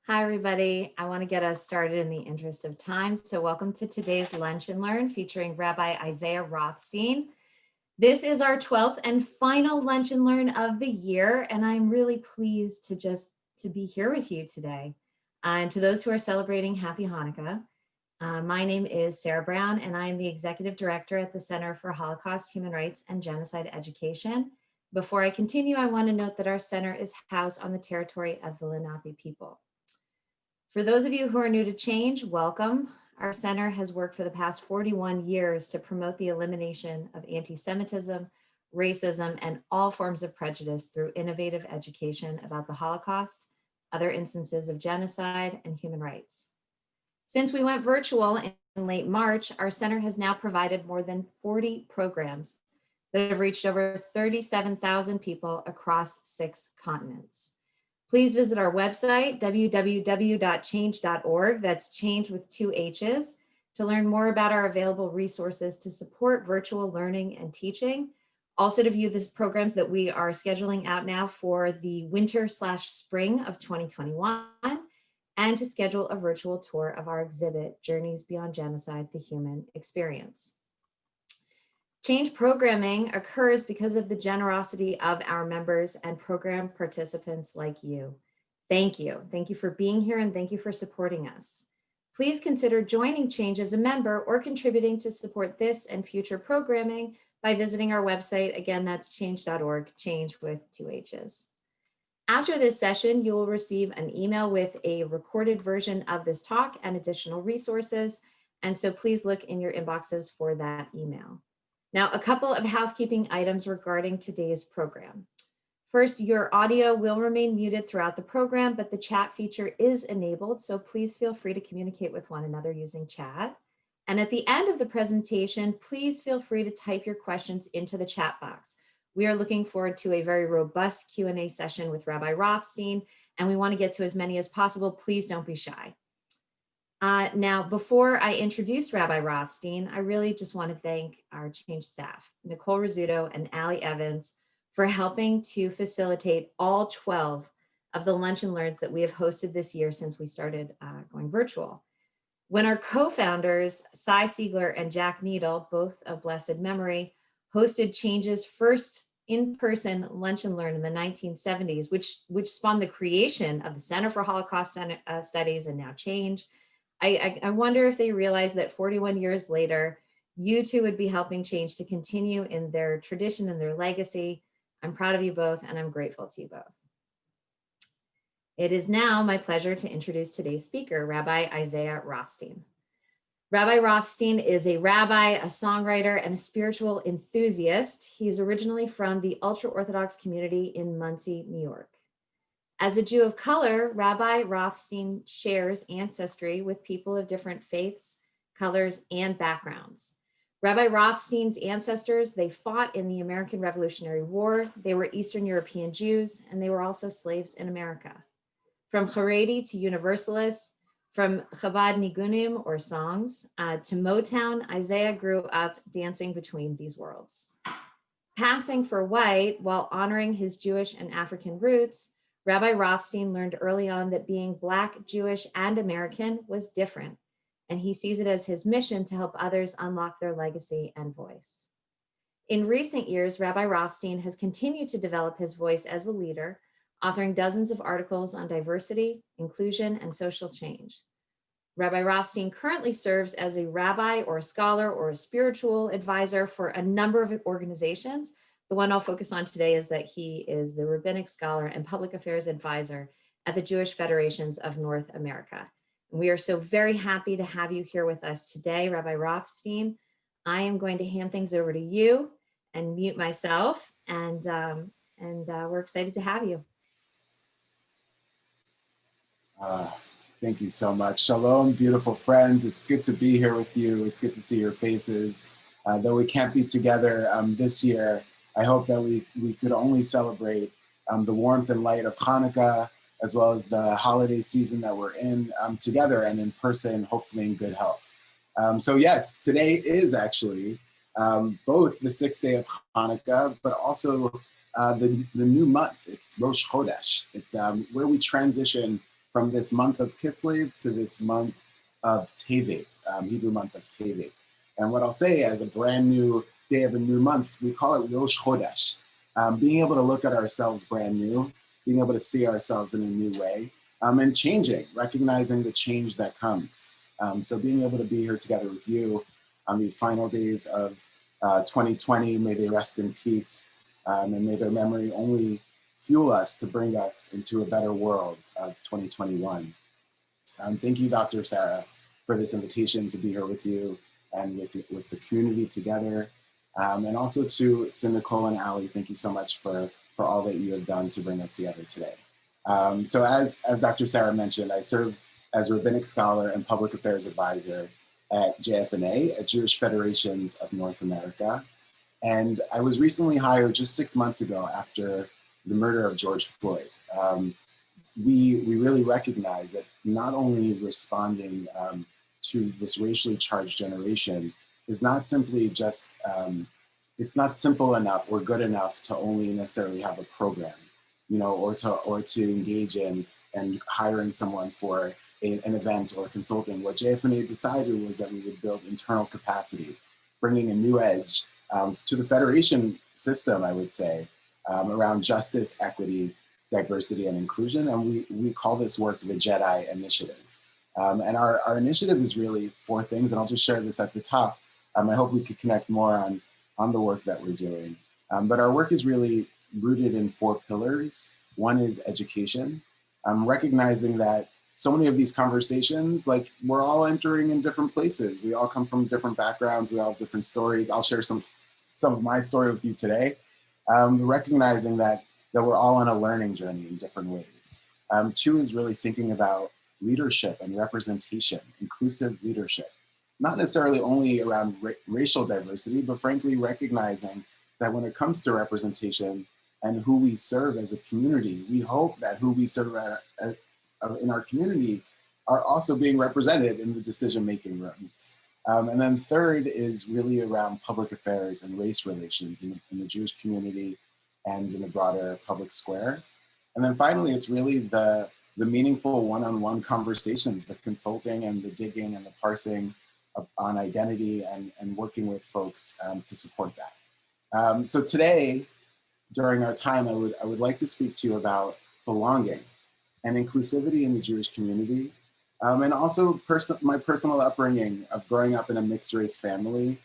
Hi, everybody. I want to get us started in the interest of time. So welcome to today's Lunch and Learn featuring Rabbi Isaiah Rothstein. This is our 12th and final Lunch and Learn of the year, and I'm really pleased to be here with you today. And to those who are celebrating, Happy Hanukkah. My name is Sarah Brown, and I am the Executive Director at the Center for Holocaust, Human Rights, and Genocide Education. Before I continue, I want to note that our center is housed on the territory of the Lenape people. For those of you who are new to Chhange, welcome. Our center has worked for the past 41 years to promote the elimination of anti-Semitism, racism, and all forms of prejudice through innovative education about the Holocaust, other instances of genocide, and human rights. Since we went virtual in late March, our center has now provided more than 40 programs that have reached over 37,000 people across 6 continents. Please visit our website, www.chhange.org, that's change with 2 H's, to learn more about our available resources to support virtual learning and teaching. Also to view the programs that we are scheduling out now for the winter/spring of 2021, and to schedule a virtual tour of our exhibit, Journeys Beyond Genocide, the Human Experience. Chhange programming occurs because of the generosity of our members and program participants like you. Thank you. Thank you for being here and thank you for supporting us. Please consider joining Chhange as a member or contributing to support this and future programming by visiting our website. Again, that's change.org, change with 2 H's. After this session, you will receive an email with a recorded version of this talk and additional resources. And so please look in your inboxes for that email. Now, a couple of housekeeping items regarding today's program. First, your audio will remain muted throughout the program, but the chat feature is enabled, so please feel free to communicate with one another using chat. And at the end of the presentation, please feel free to type your questions into the chat box. We are looking forward to a very robust Q&A session with Rabbi Rothstein, and we want to get to as many as possible. Please don't be shy. Now, before I introduce Rabbi Rothstein, I really just want to thank our Chhange staff, Nicole Rizzuto and Allie Evans, for helping to facilitate all 12 of the Lunch and Learns that we have hosted this year since we started going virtual. When our co-founders, Cy Siegler and Jack Needle, both of blessed memory, hosted Chhange's first in-person Lunch and Learn in the 1970s, which spawned the creation of the Center for Holocaust Studies and now Chhange, I wonder if they realized that 41 years later, you two would be helping Chhange to continue in their tradition and their legacy. I'm proud of you both, and I'm grateful to you both. It is now my pleasure to introduce today's speaker, Rabbi Isaiah Rothstein. Rabbi Rothstein is a rabbi, a songwriter, and a spiritual enthusiast. He's originally from the ultra-Orthodox community in Muncie, New York. As a Jew of color, Rabbi Rothstein shares ancestry with people of different faiths, colors, and backgrounds. Rabbi Rothstein's ancestors, they fought in the American Revolutionary War. They were Eastern European Jews, and they were also slaves in America. From Haredi to Universalists, from Chabad Nigunim or songs to Motown, Isaiah grew up dancing between these worlds. Passing for white while honoring his Jewish and African roots, Rabbi Rothstein learned early on that being Black, Jewish, and American was different, and he sees it as his mission to help others unlock their legacy and voice. In recent years, Rabbi Rothstein has continued to develop his voice as a leader, authoring dozens of articles on diversity, inclusion, and social change. Rabbi Rothstein currently serves as a rabbi or a scholar or a spiritual advisor for a number of organizations. The one I'll focus on today is that he is the Rabbinic scholar and public affairs advisor at the Jewish Federations of North America. And we are so very happy to have you here with us today, Rabbi Rothstein. I am going to hand things over to you and mute myself, and we're excited to have you. Thank you so much. Shalom, beautiful friends. It's good to be here with you. It's good to see your faces. Though we can't be together this year, I hope that we could only celebrate the warmth and light of Hanukkah, as well as the holiday season that we're in together and in person, hopefully in good health. So yes, today is actually both the 6th day of Hanukkah, but also the new month. It's Rosh Chodesh. It's where we transition from this month of Kislev to this month of Tevet, Hebrew month of Tevet. And what I'll say, as a brand new day of a new month, we call it Rosh Chodesh. Being able to look at ourselves brand new, being able to see ourselves in a new way, and changing, recognizing the change that comes. So being able to be here together with you on these final days of 2020, may they rest in peace, and may their memory only fuel us to bring us into a better world of 2021. Thank you, Dr. Sarah, for this invitation to be here with you and with the community together. And also to Nicole and Ali, thank you so much for all that you have done to bring us together today. So as Dr. Sarah mentioned, I serve as Rabbinic Scholar and Public Affairs Advisor at JFNA, at Jewish Federations of North America. And I was recently hired just 6 months ago after the murder of George Floyd. We really recognize that not only responding to this racially charged generation is not simply just, it's not simple enough or good enough to only necessarily have a program, or to engage in and hiring someone for an event or consulting. What JFNA decided was that we would build internal capacity, bringing a new edge to the federation system, I would say, around justice, equity, diversity, and inclusion. And we call this work the Jedi Initiative. And our initiative is really 4 things, and I'll just share this at the top. I hope we could connect more on the work that we're doing. But our work is really rooted in 4 pillars. One is education, recognizing that so many of these conversations, like, we're all entering in different places. We all come from different backgrounds. We all have different stories. I'll share some of my story with you today, recognizing that we're all on a learning journey in different ways. 2 is really thinking about leadership and representation, inclusive leadership, not necessarily only around racial diversity, but frankly recognizing that when it comes to representation and who we serve as a community, we hope that who we serve in our community are also being represented in the decision-making rooms. And then 3rd is really around public affairs and race relations in the Jewish community and in the broader public square. And then finally, it's really the meaningful one-on-one conversations, the consulting and the digging and the parsing on identity and working with folks to support that. So today, during our time, I would like to speak to you about belonging and inclusivity in the Jewish community, and also my personal upbringing of growing up in a mixed race family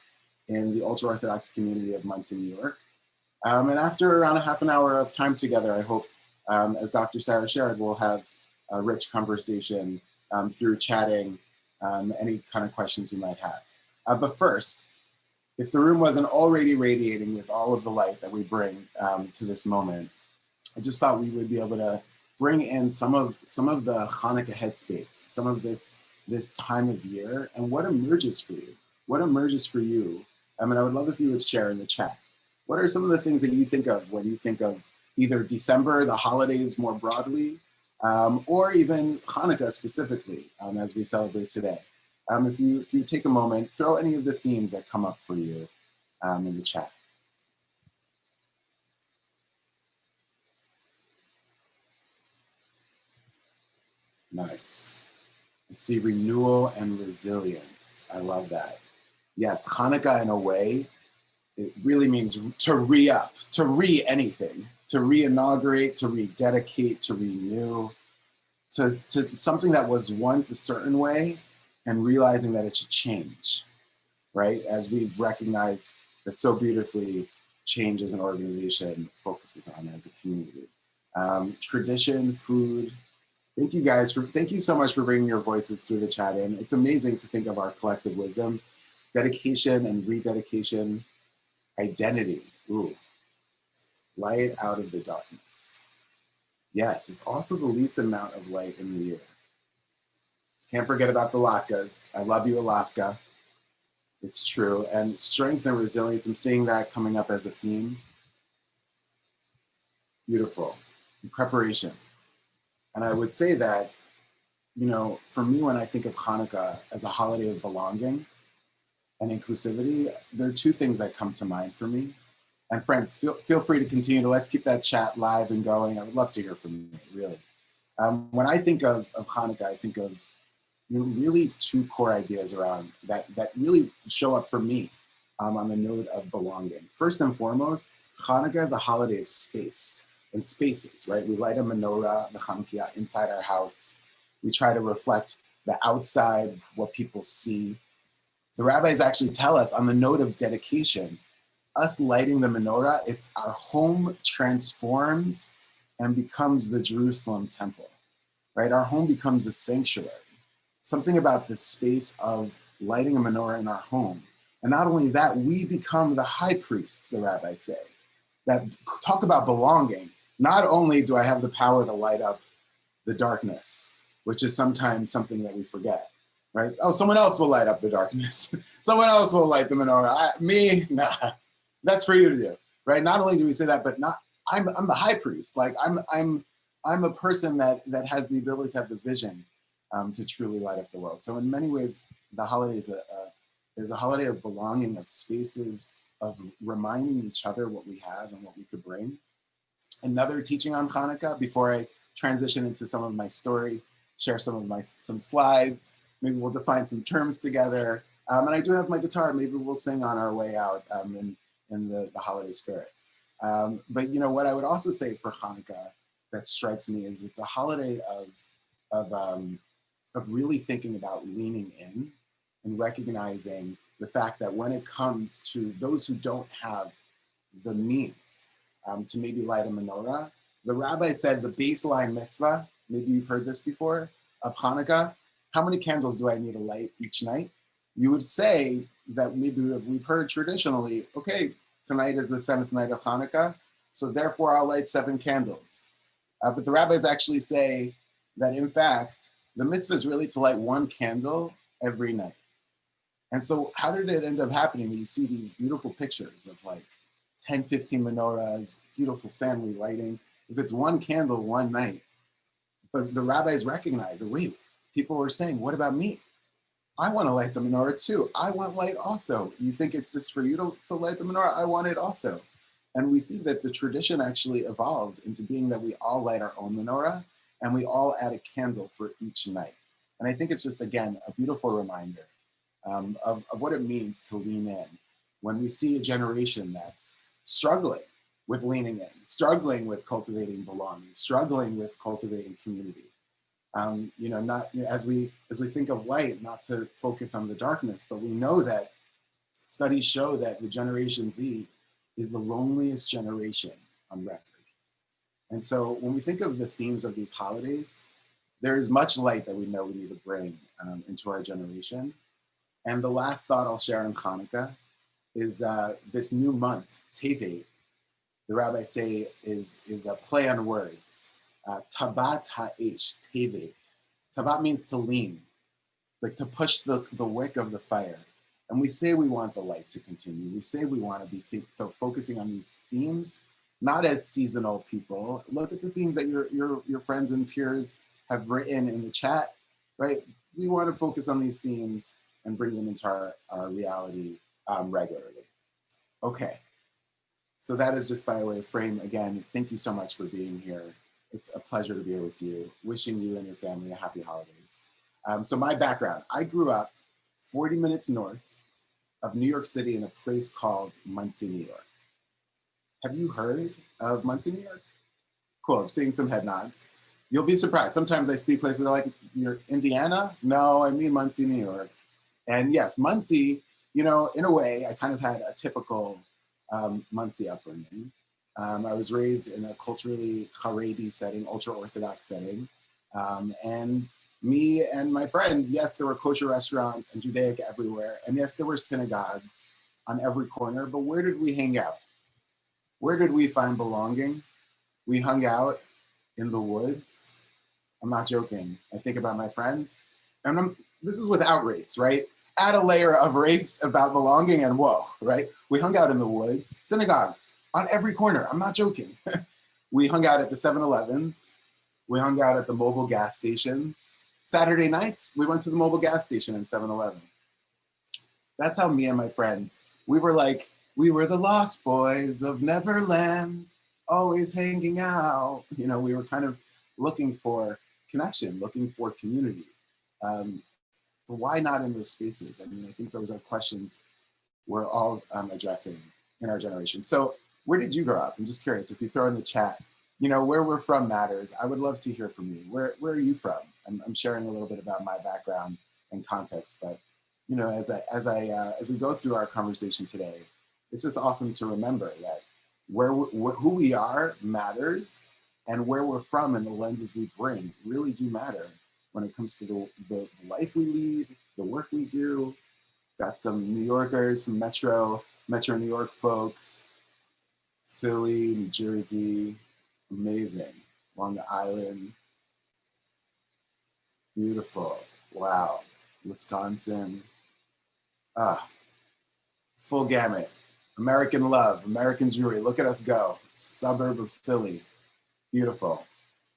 in the ultra-Orthodox community of Muncie, New York. And after around a half an hour of time together, I hope, as Dr. Sarah shared, we'll have a rich conversation through chatting, any kind of questions you might have. But first, if the room wasn't already radiating with all of the light that we bring to this moment, I just thought we would be able to bring in some of the Hanukkah headspace, some of this time of year, and what emerges for you. What emerges for you? I would love if you would share in the chat. What are some of the things that you think of when you think of either December, the holidays more broadly, or even Hanukkah specifically, as we celebrate today? If you take a moment, throw any of the themes that come up for you in the chat. Nice. I see renewal and resilience. I love that. Yes, Hanukkah in a way, it really means to re-up, to re-anything, to re-inaugurate, to rededicate, to renew, to something that was once a certain way and realizing that it should change, right? As we've recognized that so beautifully change as an organization focuses on as a community. Tradition, food. Thank you guys thank you so much for bringing your voices through the chat in. It's amazing to think of our collective wisdom, dedication and rededication, identity. Ooh, light out of the darkness. Yes, it's also the least amount of light in the year. Can't forget about the latkes. I love you, Alatka. It's true. And strength and resilience, I'm seeing that coming up as a theme. Beautiful. And preparation. And I would say that, for me, when I think of Hanukkah as a holiday of belonging and inclusivity, there are 2 things that come to mind for me. And friends, feel free to continue. Let's keep that chat live and going. I would love to hear from you, really. When I think of Hanukkah, I think of really two core ideas around that really show up for me on the note of belonging. First and foremost, Hanukkah is a holiday of space and spaces, right? We light a menorah, the Hanukkah, inside our house. We try to reflect the outside, what people see. The rabbis actually tell us on the note of dedication, us lighting the menorah, it's our home transforms and becomes the Jerusalem temple, right? Our home becomes a sanctuary. Something about the space of lighting a menorah in our home. And not only that, we become the high priest, the rabbis say, that talk about belonging. Not only do I have the power to light up the darkness, which is sometimes something that we forget, right? Oh, someone else will light up the darkness. Someone else will light the menorah. Me, nah, that's for you to do, right? Not only do we say that, but I'm the high priest. Like I'm a person that has the ability to have the vision to truly light up the world. So in many ways, the holiday is a holiday of belonging, of spaces, of reminding each other what we have and what we could bring. Another teaching on Hanukkah, before I transition into some of my story, share some slides, maybe we'll define some terms together. And I do have my guitar, maybe we'll sing on our way out in the holiday spirits. But what I would also say for Hanukkah that strikes me is it's a holiday of really thinking about leaning in and recognizing the fact that when it comes to those who don't have the means to maybe light a menorah, the rabbi said the baseline mitzvah, maybe you've heard this before, of Hanukkah, how many candles do I need to light each night? You would say that maybe we've heard traditionally, okay, tonight is the 7th night of Hanukkah, so therefore I'll light 7 candles. But the rabbis actually say that in fact, the mitzvah is really to light 1 candle every night. And so how did it end up happening? You see these beautiful pictures of like 10, 15 menorahs, beautiful family lightings. If it's 1 candle one night, but the rabbis recognize that, wait, people were saying, what about me? I want to light the menorah too. I want light also. You think it's just for you to light the menorah? I want it also. And we see that the tradition actually evolved into being that we all light our own menorah and we all add a candle for each night. And I think it's just, again, a beautiful reminder of what it means to lean in when we see a generation that's struggling with leaning in, struggling with cultivating belonging, struggling with cultivating community. Not as we think of light, not to focus on the darkness, but we know that studies show that the Generation Z is the loneliest generation on record. And so when we think of the themes of these holidays, there is much light that we know we need to bring into our generation. And the last thought I'll share on Hanukkah is this new month, Tevet, the rabbis say is a play on words. Tabat ha'esh, Tevet. Tabat means to lean, like to push the wick of the fire. And we say we want the light to continue. We say we want to be focusing on these themes, not as seasonal people. Look at the themes that your friends and peers have written in the chat, right? We want to focus on these themes and bring them into our reality regularly. Okay, so that is just by way of frame. Again, thank you so much for being here. It's a pleasure to be here with you. Wishing you and your family a happy holidays. So my background, I grew up 40 minutes north of New York City in a place called Muncie, New York. Have you heard of Muncie, New York? Cool, I'm seeing some head nods. You'll be surprised. Sometimes I speak places that are like, you're Indiana? No, I mean Muncie, New York. And yes, Muncie, in a way, I kind of had a typical Muncie upbringing. I was raised in a culturally Haredi setting, ultra-Orthodox setting. And me and my friends, yes, there were kosher restaurants and Judaic everywhere. And yes, there were synagogues on every corner, but where did we hang out? Where did we find belonging? We hung out in the woods. I'm not joking. I think about my friends. And this is without race, right? Add a layer of race about belonging and whoa, right? We hung out in the woods, synagogues on every corner. I'm not joking. We hung out at the 7-Elevens. We hung out at the mobile gas stations. Saturday nights, we went to the mobile gas station in 7-Eleven. That's how me and my friends, we were the lost boys of Neverland, always hanging out. We were kind of looking for connection, looking for community. But why not in those spaces? I mean, I think those are questions we're all addressing in our generation. So where did you grow up? I'm just curious, if you throw in the chat, you know, where we're from matters. I would love to hear from you. Where are you from? I'm sharing a little bit about my background and context, but you know, as we go through our conversation today, it's just awesome to remember that who we are matters, and where we're from and the lenses we bring really do matter when it comes to the life we lead, the work we do. Got some New Yorkers, some Metro New York folks, Philly, New Jersey, amazing. Long Island, beautiful, wow. Wisconsin, full gamut. American love, American Jewry, look at us go. Suburb of Philly, beautiful.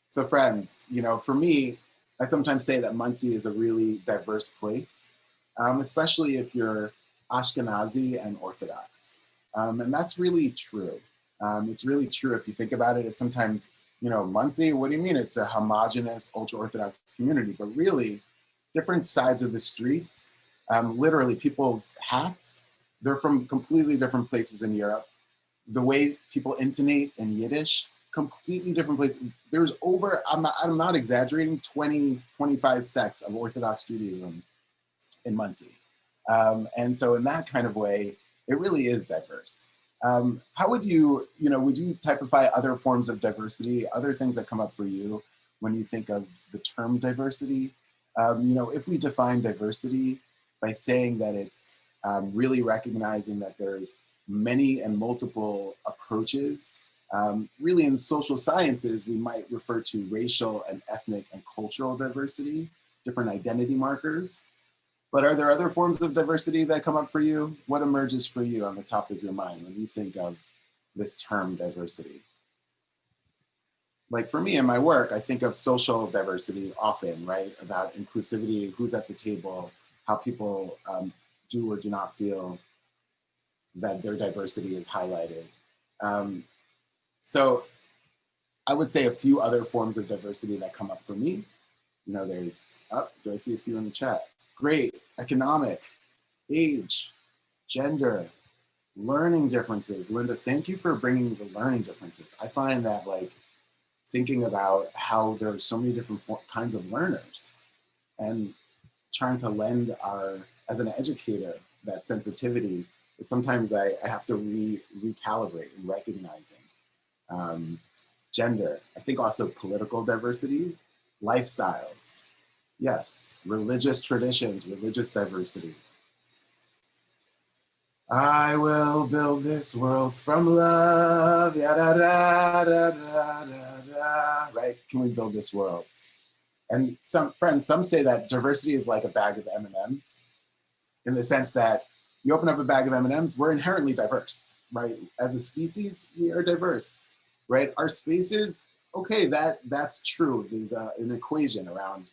So friends, you know, for me, I sometimes say that Muncie is a really diverse place, especially if you're Ashkenazi and Orthodox. And that's really true. It's really true if you think about it. It's sometimes, you know, Muncie, what do you mean? It's a homogenous, ultra-Orthodox community, but really different sides of the streets, literally people's hats, they're from completely different places in Europe. The way people intonate in Yiddish, completely different places. There's over, I'm not exaggerating, 20, 25 sects of Orthodox Judaism in Muncie. And so in that kind of way, it really is diverse. How would you typify other forms of diversity, other things that come up for you when you think of the term diversity? You know, if we define diversity by saying that it's really recognizing that there's many and multiple approaches, really in social sciences, we might refer to racial and ethnic and cultural diversity, different identity markers. But are there other forms of diversity that come up for you? What emerges for you on the top of your mind when you think of this term diversity? Like for me in my work, I think of social diversity often, right? About inclusivity, who's at the table, how people do or do not feel that their diversity is highlighted. So I would say a few other forms of diversity that come up for me. You know, there's, do I see a few in the chat? Great, economic, age, gender, learning differences. Linda, thank you for bringing the learning differences. I find that like thinking about how there are so many different kinds of learners and trying to lend as an educator, that sensitivity, sometimes I have to recalibrate and recognizing. Gender, I think also political diversity, lifestyles, yes, religious traditions, religious diversity. I will build this world from love, yada, da, da, da, da, da. Right? Can we build this world? And some say that diversity is like a bag of M&Ms, in the sense that you open up a bag of M&Ms, we're inherently diverse, right? As a species, we are diverse, right? Our spaces, okay, that's true. There's an equation around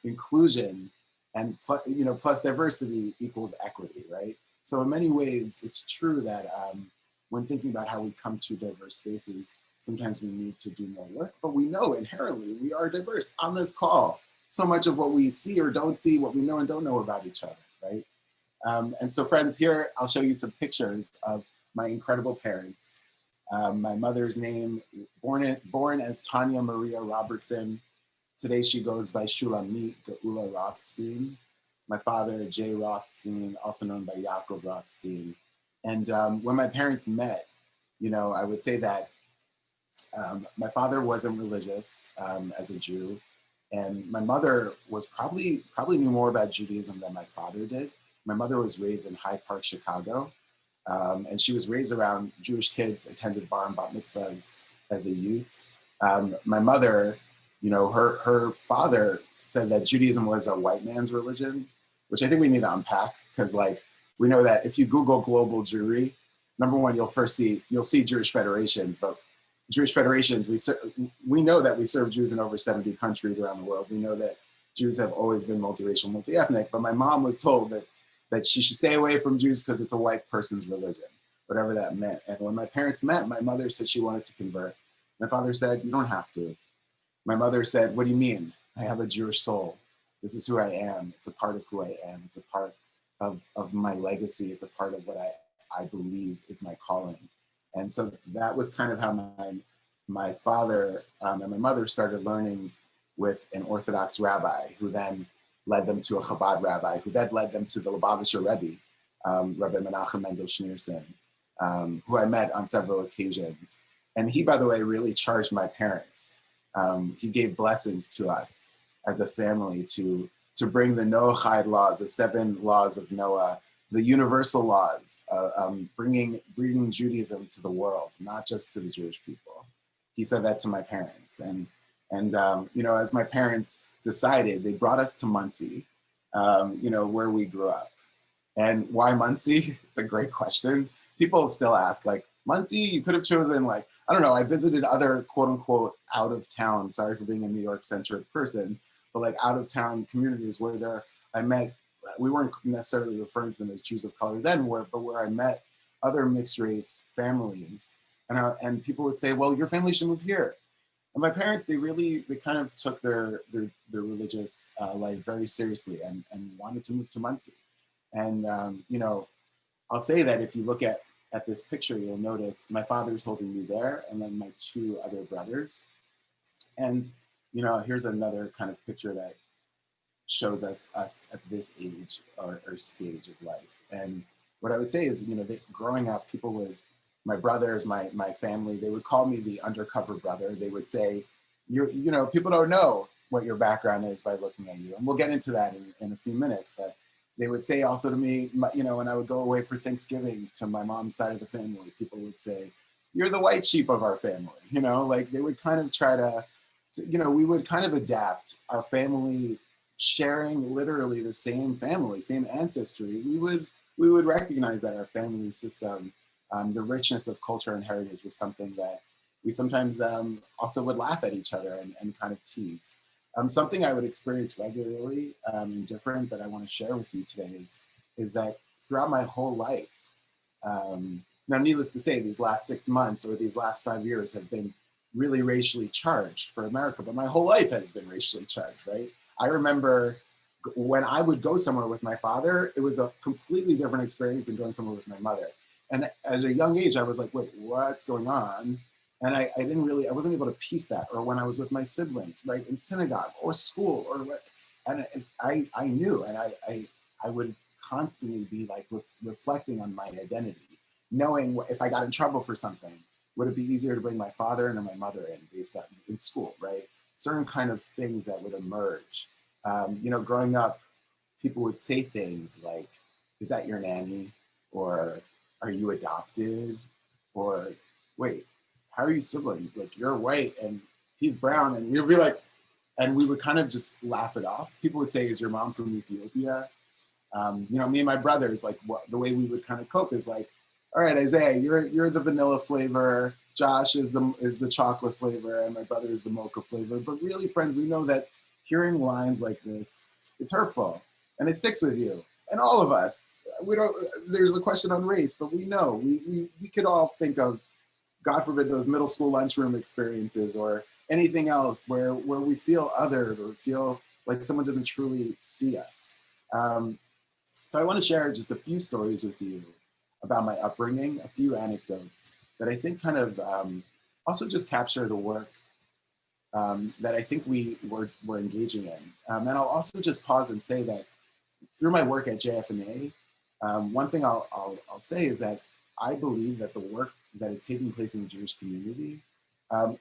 inclusion and plus diversity equals equity, right? So in many ways, it's true that when thinking about how we come to diverse spaces, sometimes we need to do more work, but we know inherently we are diverse. On this call, so much of what we see or don't see, what we know and don't know about each other, right? And so friends, here, I'll show you some pictures of my incredible parents. My mother's name, born as Tanya Maria Robertson. Today she goes by Shulamit Geula Rothstein. My father, Jay Rothstein, also known by Yaakov Rothstein. And when my parents met, I would say that my father wasn't religious as a Jew, and my mother was probably knew more about Judaism than my father did. My mother was raised in Hyde Park, Chicago, and she was raised around Jewish kids, attended bar and bat mitzvahs as a youth. My mother, her father said that Judaism was a white man's religion, which I think we need to unpack, because we know that if you Google global Jewry, number one, you'll see Jewish federations, but Jewish federations, we know that we serve Jews in over 70 countries around the world. We know that Jews have always been multiracial, multi-ethnic, but my mom was told that she should stay away from Jews because it's a white person's religion, whatever that meant. And when my parents met, my mother said she wanted to convert. My father said, you don't have to. My mother said, what do you mean? I have a Jewish soul. This is who I am. It's a part of who I am. It's a part of my legacy. It's a part of what I believe is my calling. And so that was kind of how my father and my mother started learning with an Orthodox rabbi, who then led them to a Chabad rabbi, who then led them to the Lubavitcher Rebbe, Rabbi Menachem Mendel Schneerson, who I met on several occasions. And he, by the way, really charged my parents. He gave blessings to us as a family to bring the Noahide laws, the 7 laws of Noah, the universal laws, bringing Judaism to the world, not just to the Jewish people. He said that to my parents. And you know, as my parents decided, they brought us to Muncie, you know, where we grew up. And why Muncie? It's a great question. People still ask, like, Muncie, you could have chosen, like, I don't know, I visited other quote unquote out of town, sorry for being a New York centric person, but like out of town communities where I met, we weren't necessarily referring to them as Jews of color then, but where I met other mixed race families. And people would say, well, your family should move here. And my parents, they kind of took their religious life very seriously and wanted to move to Muncie. And, you know, I'll say that if you look at this picture, you'll notice my father's holding me there and then my 2 other brothers. And, you know, here's another kind of picture that shows us at this age or stage of life. And what I would say is, you know, growing up, people would, my brothers, my family, they would call me the undercover brother. They would say, you know, people don't know what your background is by looking at you. And we'll get into that in a few minutes, but they would say also to me, you know, when I would go away for Thanksgiving to my mom's side of the family, people would say, you're the white sheep of our family, you know, like they would kind of try to you know, we would kind of adapt our family sharing literally the same family, same ancestry. We would recognize that our family system, the richness of culture and heritage was something that we sometimes also would laugh at each other and kind of tease. Something I would experience regularly and different that I want to share with you today is that throughout my whole life, now needless to say, these last 6 months or these last 5 years have been really racially charged for America, but my whole life has been racially charged, right? I remember when I would go somewhere with my father, it was a completely different experience than going somewhere with my mother. And as a young age, I was like, wait, what's going on? And I wasn't able to piece that. Or when I was with my siblings, right, in synagogue or school, or what, and I knew, and I would constantly be like reflecting on my identity, knowing if I got in trouble for something, would it be easier to bring my father and my mother in based on in school, right? Certain kind of things that would emerge. You know, growing up, people would say things like, is that your nanny? Or are you adopted? Or wait, how are you siblings? Like, you're white and he's brown. And we'd be like, and we would kind of just laugh it off. People would say, is your mom from Ethiopia? You know, me and my brothers, like the way we would kind of cope is like, all right, Isaiah, you're the vanilla flavor. Josh is the chocolate flavor, and my brother is the mocha flavor. But really, friends, we know that hearing lines like this, it's hurtful, and it sticks with you. And all of us, we don't. There's a question on race, but we know we could all think of, God forbid, those middle school lunchroom experiences or anything else where we feel othered or feel like someone doesn't truly see us. So I want to share just a few stories with you about my upbringing, a few anecdotes that I think kind of also just capture the work that I think we're engaging in. And I'll also just pause and say that through my work at JFNA, one thing I'll say is that I believe that the work that is taking place in the Jewish community,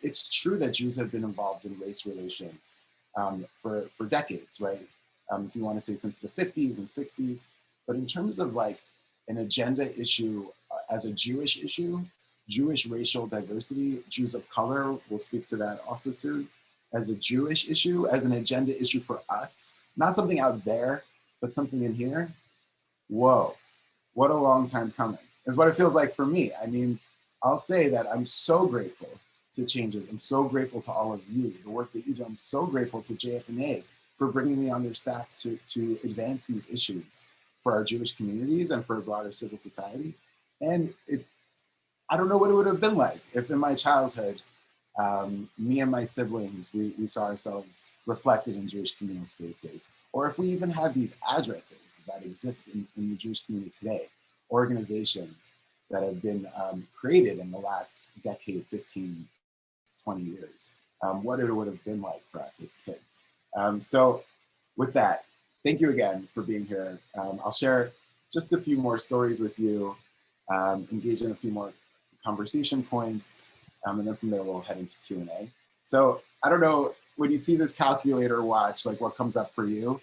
it's true that Jews have been involved in race relations for decades, right? If you want to say since the 50s and 60s, but in terms of like an agenda issue as a Jewish issue, Jewish racial diversity, Jews of color, we'll speak to that also soon, as a Jewish issue, as an agenda issue for us, not something out there, but something in here. Whoa, what a long time coming, is what it feels like for me. I mean, I'll say that I'm so grateful to Changes. I'm so grateful to all of you, the work that you do. I'm so grateful to JFNA for bringing me on their staff to advance these issues for our Jewish communities and for a broader civil society. And I don't know what it would have been like if in my childhood, Me and my siblings, we saw ourselves reflected in Jewish communal spaces. Or if we even had these addresses that exist in the Jewish community today, organizations that have been created in the last decade, 15, 20 years, what it would have been like for us as kids. So with that, thank you again for being here. I'll share just a few more stories with you, engage in a few more conversation points, and then from there we'll head into Q&A. So I don't know, when you see this calculator watch, like what comes up for you,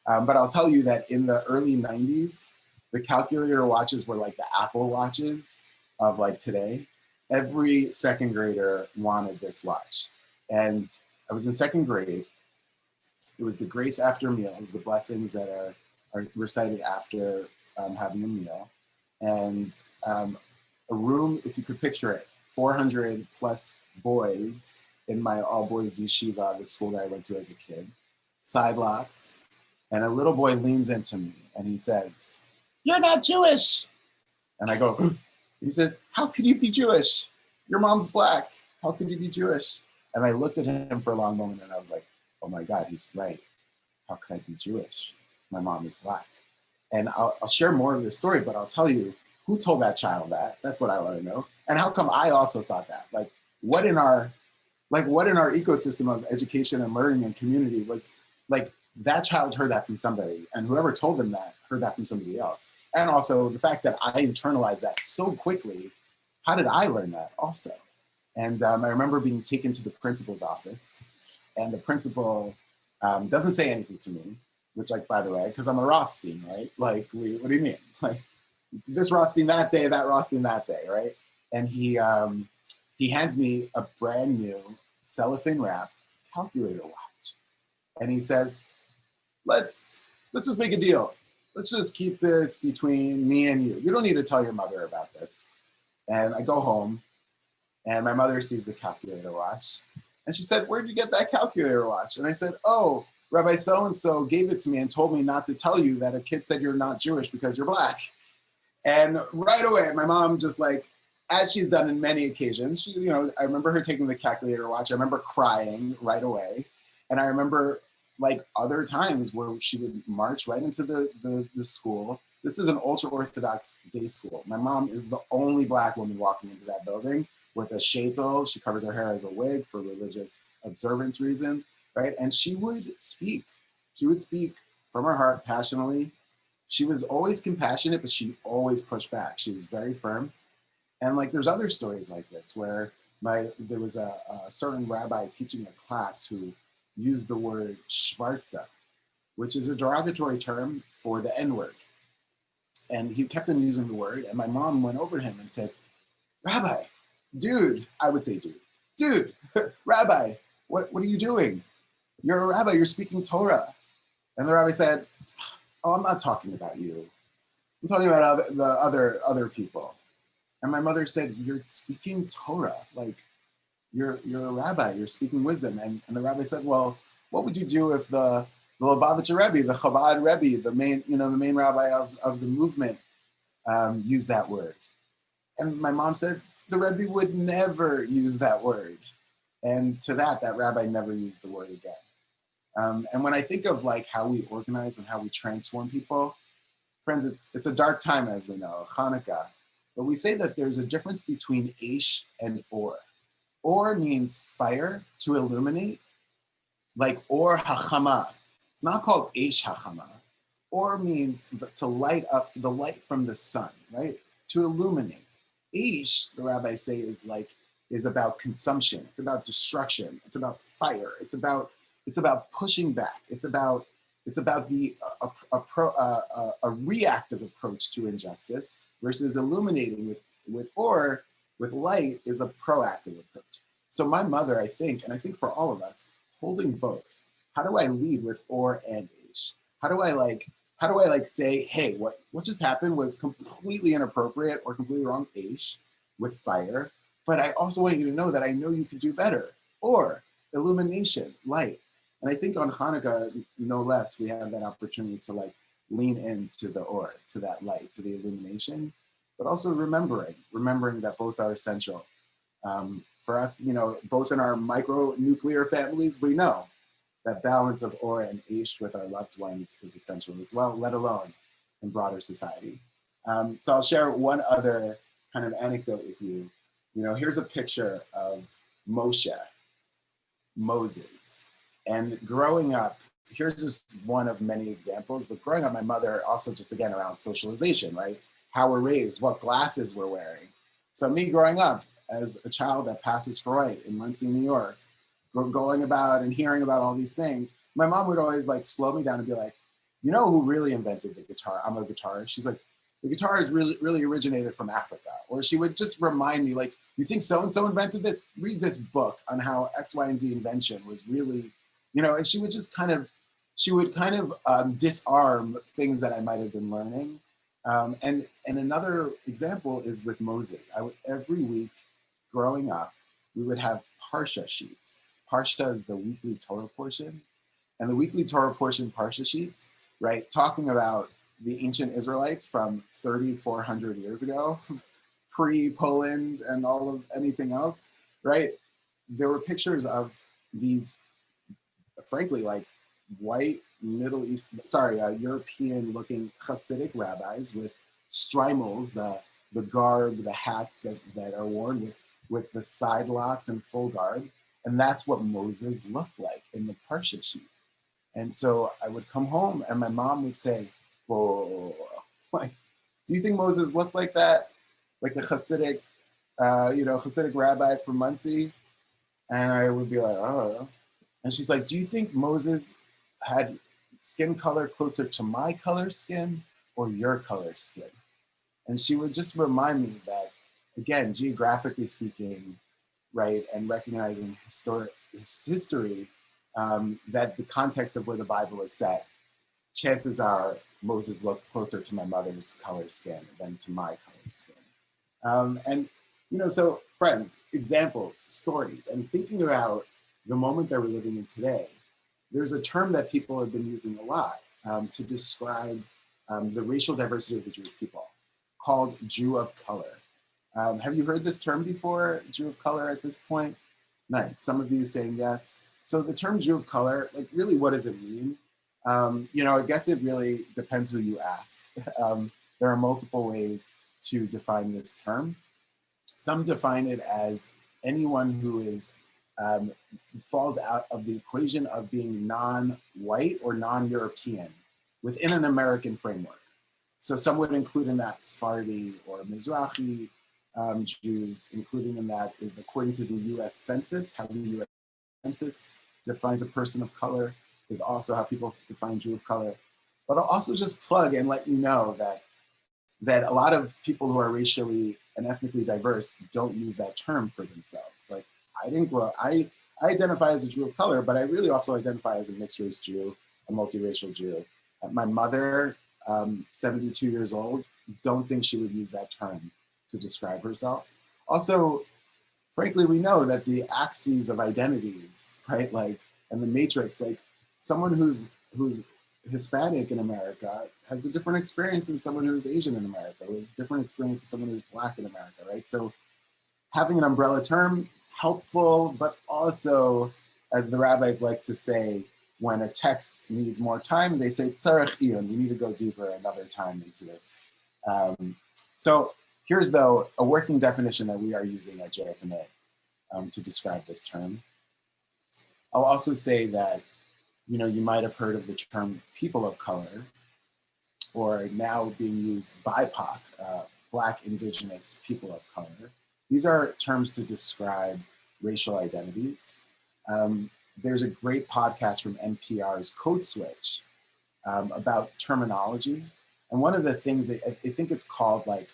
but I'll tell you that in the early 90s, the calculator watches were like the Apple watches of like today. Every second grader wanted this watch. And I was in second grade. It was the grace after meals, the blessings that are recited after having a meal. And a room, if you could picture it, 400 plus boys in my all boys yeshiva, the school that I went to as a kid, side locks, and a little boy leans into me and he says, "You're not Jewish." And I go, he says, "How could you be Jewish? Your mom's Black. How could you be Jewish?" And I looked at him for a long moment and I was like, oh my God, he's right. How could I be Jewish? My mom is Black. And I'll share more of this story, but I'll tell you, who told that child that? That's what I want to know. And how come I also thought that? Like what in our ecosystem of education and learning and community was like, that child heard that from somebody, and whoever told them that heard that from somebody else. And also the fact that I internalized that so quickly, how did I learn that also? And I remember being taken to the principal's office, and the principal doesn't say anything to me, which, like, by the way, because I'm a Rothstein, right? Like, what do you mean? Like, this Rothstein that day, that Rothstein that day, right? And he hands me a brand new cellophane wrapped calculator watch, and he says, let's just make a deal. Let's just keep this between me and you. You don't need to tell your mother about this. And I go home, and my mother sees the calculator watch, and she said, "Where'd you get that calculator watch?" And I said, "Oh, Rabbi so-and-so gave it to me and told me not to tell you that a kid said you're not Jewish because you're Black." And right away, my mom, just like, as she's done in many occasions, I remember her taking the calculator watch. I remember crying right away. And I remember like other times where she would march right into the school. This is an ultra-Orthodox day school. My mom is the only Black woman walking into that building with a sheitel. She covers her hair as a wig for religious observance reasons, right? And she would speak. She would speak from her heart passionately. She was always compassionate, but she always pushed back. She was very firm. And like, there's other stories like this where there was a certain rabbi teaching a class who used the word schwarze, which is a derogatory term for the N-word. And he kept on using the word, and my mom went over to him and said, "Rabbi, dude," I would say dude, "Rabbi, what are you doing? You're a rabbi, you're speaking Torah." And the rabbi said, "Oh, I'm not talking about you. I'm talking about the other people." And my mother said, "You're speaking Torah, like you're a rabbi, you're speaking wisdom." And the rabbi said, "Well, what would you do if the Lubavitcher Rebbe, the Chabad Rebbe, the main rabbi of the movement used that word?" And my mom said, "The Rebbe would never use that word." And to that rabbi never used the word again. And when I think of like how we organize and how we transform people, friends, it's a dark time, as we know, Hanukkah. But we say that there's a difference between Aish and Or. Or means fire, to illuminate, like Or HaChama. It's not called Aish HaChama. Or means to light up, the light from the sun, right? To illuminate. Aish, the rabbis say, is about consumption. It's about destruction. It's about fire. It's about pushing back. It's about a reactive approach to injustice versus illuminating with light is a proactive approach. So my mother, I think, and I think for all of us, holding both. How do I lead with Or and Ish? How do I say, hey, what just happened was completely inappropriate or completely wrong, Ish, with fire, but I also want you to know that I know you could do better. Or illumination, light. And I think on Hanukkah, no less, we have that opportunity to like lean into the Or, to that light, to the illumination, but also remembering that both are essential for us, you know, both in our micro-nuclear families, we know that balance of aura and ish with our loved ones is essential as well, let alone in broader society. So I'll share one other kind of anecdote with you. You know, here's a picture of Moshe, Moses. And growing up, here's just one of many examples, but growing up, my mother also just again around socialization, right? How we're raised, what glasses we're wearing. So me growing up as a child that passes for white in Muncie, New York, going about and hearing about all these things, my mom would always like slow me down and be like, you know who really invented the guitar? I'm a guitarist. She's like, the guitar is really originated from Africa. Or she would just remind me like, you think so-and-so invented this? Read this book on how X, Y, and Z invention was really, you know, and she would just kind of, disarm things that I might have been learning. And another example is with Moses. Every week growing up, we would have Parsha sheets. Parsha is the weekly Torah portion. And the weekly Torah portion Parsha sheets, right, talking about the ancient Israelites from 3,400 years ago, pre-Poland and all of anything else, right? There were pictures of these, frankly, like white European-looking Hasidic rabbis with strimals, the garb, the hats that are worn with the side locks and full garb. And that's what Moses looked like in the Parsha sheet. And so I would come home and my mom would say, whoa, like, do you think Moses looked like that? Like a Hasidic, Hasidic rabbi from Muncie? And I would be like, oh. And she's like, do you think Moses had skin color closer to my color skin or your color skin? And she would just remind me that, again, geographically speaking, right, and recognizing history, that the context of where the Bible is set, chances are Moses looked closer to my mother's color skin than to my color skin. And, you know, so friends, examples, stories, and thinking about the moment that we're living in today, there's a term that people have been using a lot to describe the racial diversity of the Jewish people called Jew of color. Have you heard this term before, Jew of color at this point? Nice, some of you saying yes. So the term Jew of color, like really what does it mean? I guess it really depends who you ask. There are multiple ways to define this term. Some define it as anyone who is falls out of the equation of being non-white or non-European within an American framework. So some would include in that Sephardi or Mizrahi Jews, including in that is according to the US Census, how the US Census defines a person of color is also how people define Jew of color. But I'll also just plug and let you know that a lot of people who are racially and ethnically diverse don't use that term for themselves. Like I identify as a Jew of color, but I really also identify as a mixed race Jew, a multiracial Jew. My mother, 72 years old, don't think she would use that term to describe herself. Also, frankly, we know that the axes of identities, right, like, and the matrix, like someone who's Hispanic in America has a different experience than someone who's Asian in America, who has a different experience than someone who's Black in America, right? So having an umbrella term, helpful, but also, as the rabbis like to say, when a text needs more time, they say, tzarech iyun, we need to go deeper another time into this. So here's, though, a working definition that we are using at JFNA to describe this term. I'll also say that, you know, you might have heard of the term people of color, or now being used BIPOC, Black, Indigenous, people of color. These are terms to describe racial identities. There's a great podcast from NPR's Code Switch about terminology. And one of the things that I think it's called like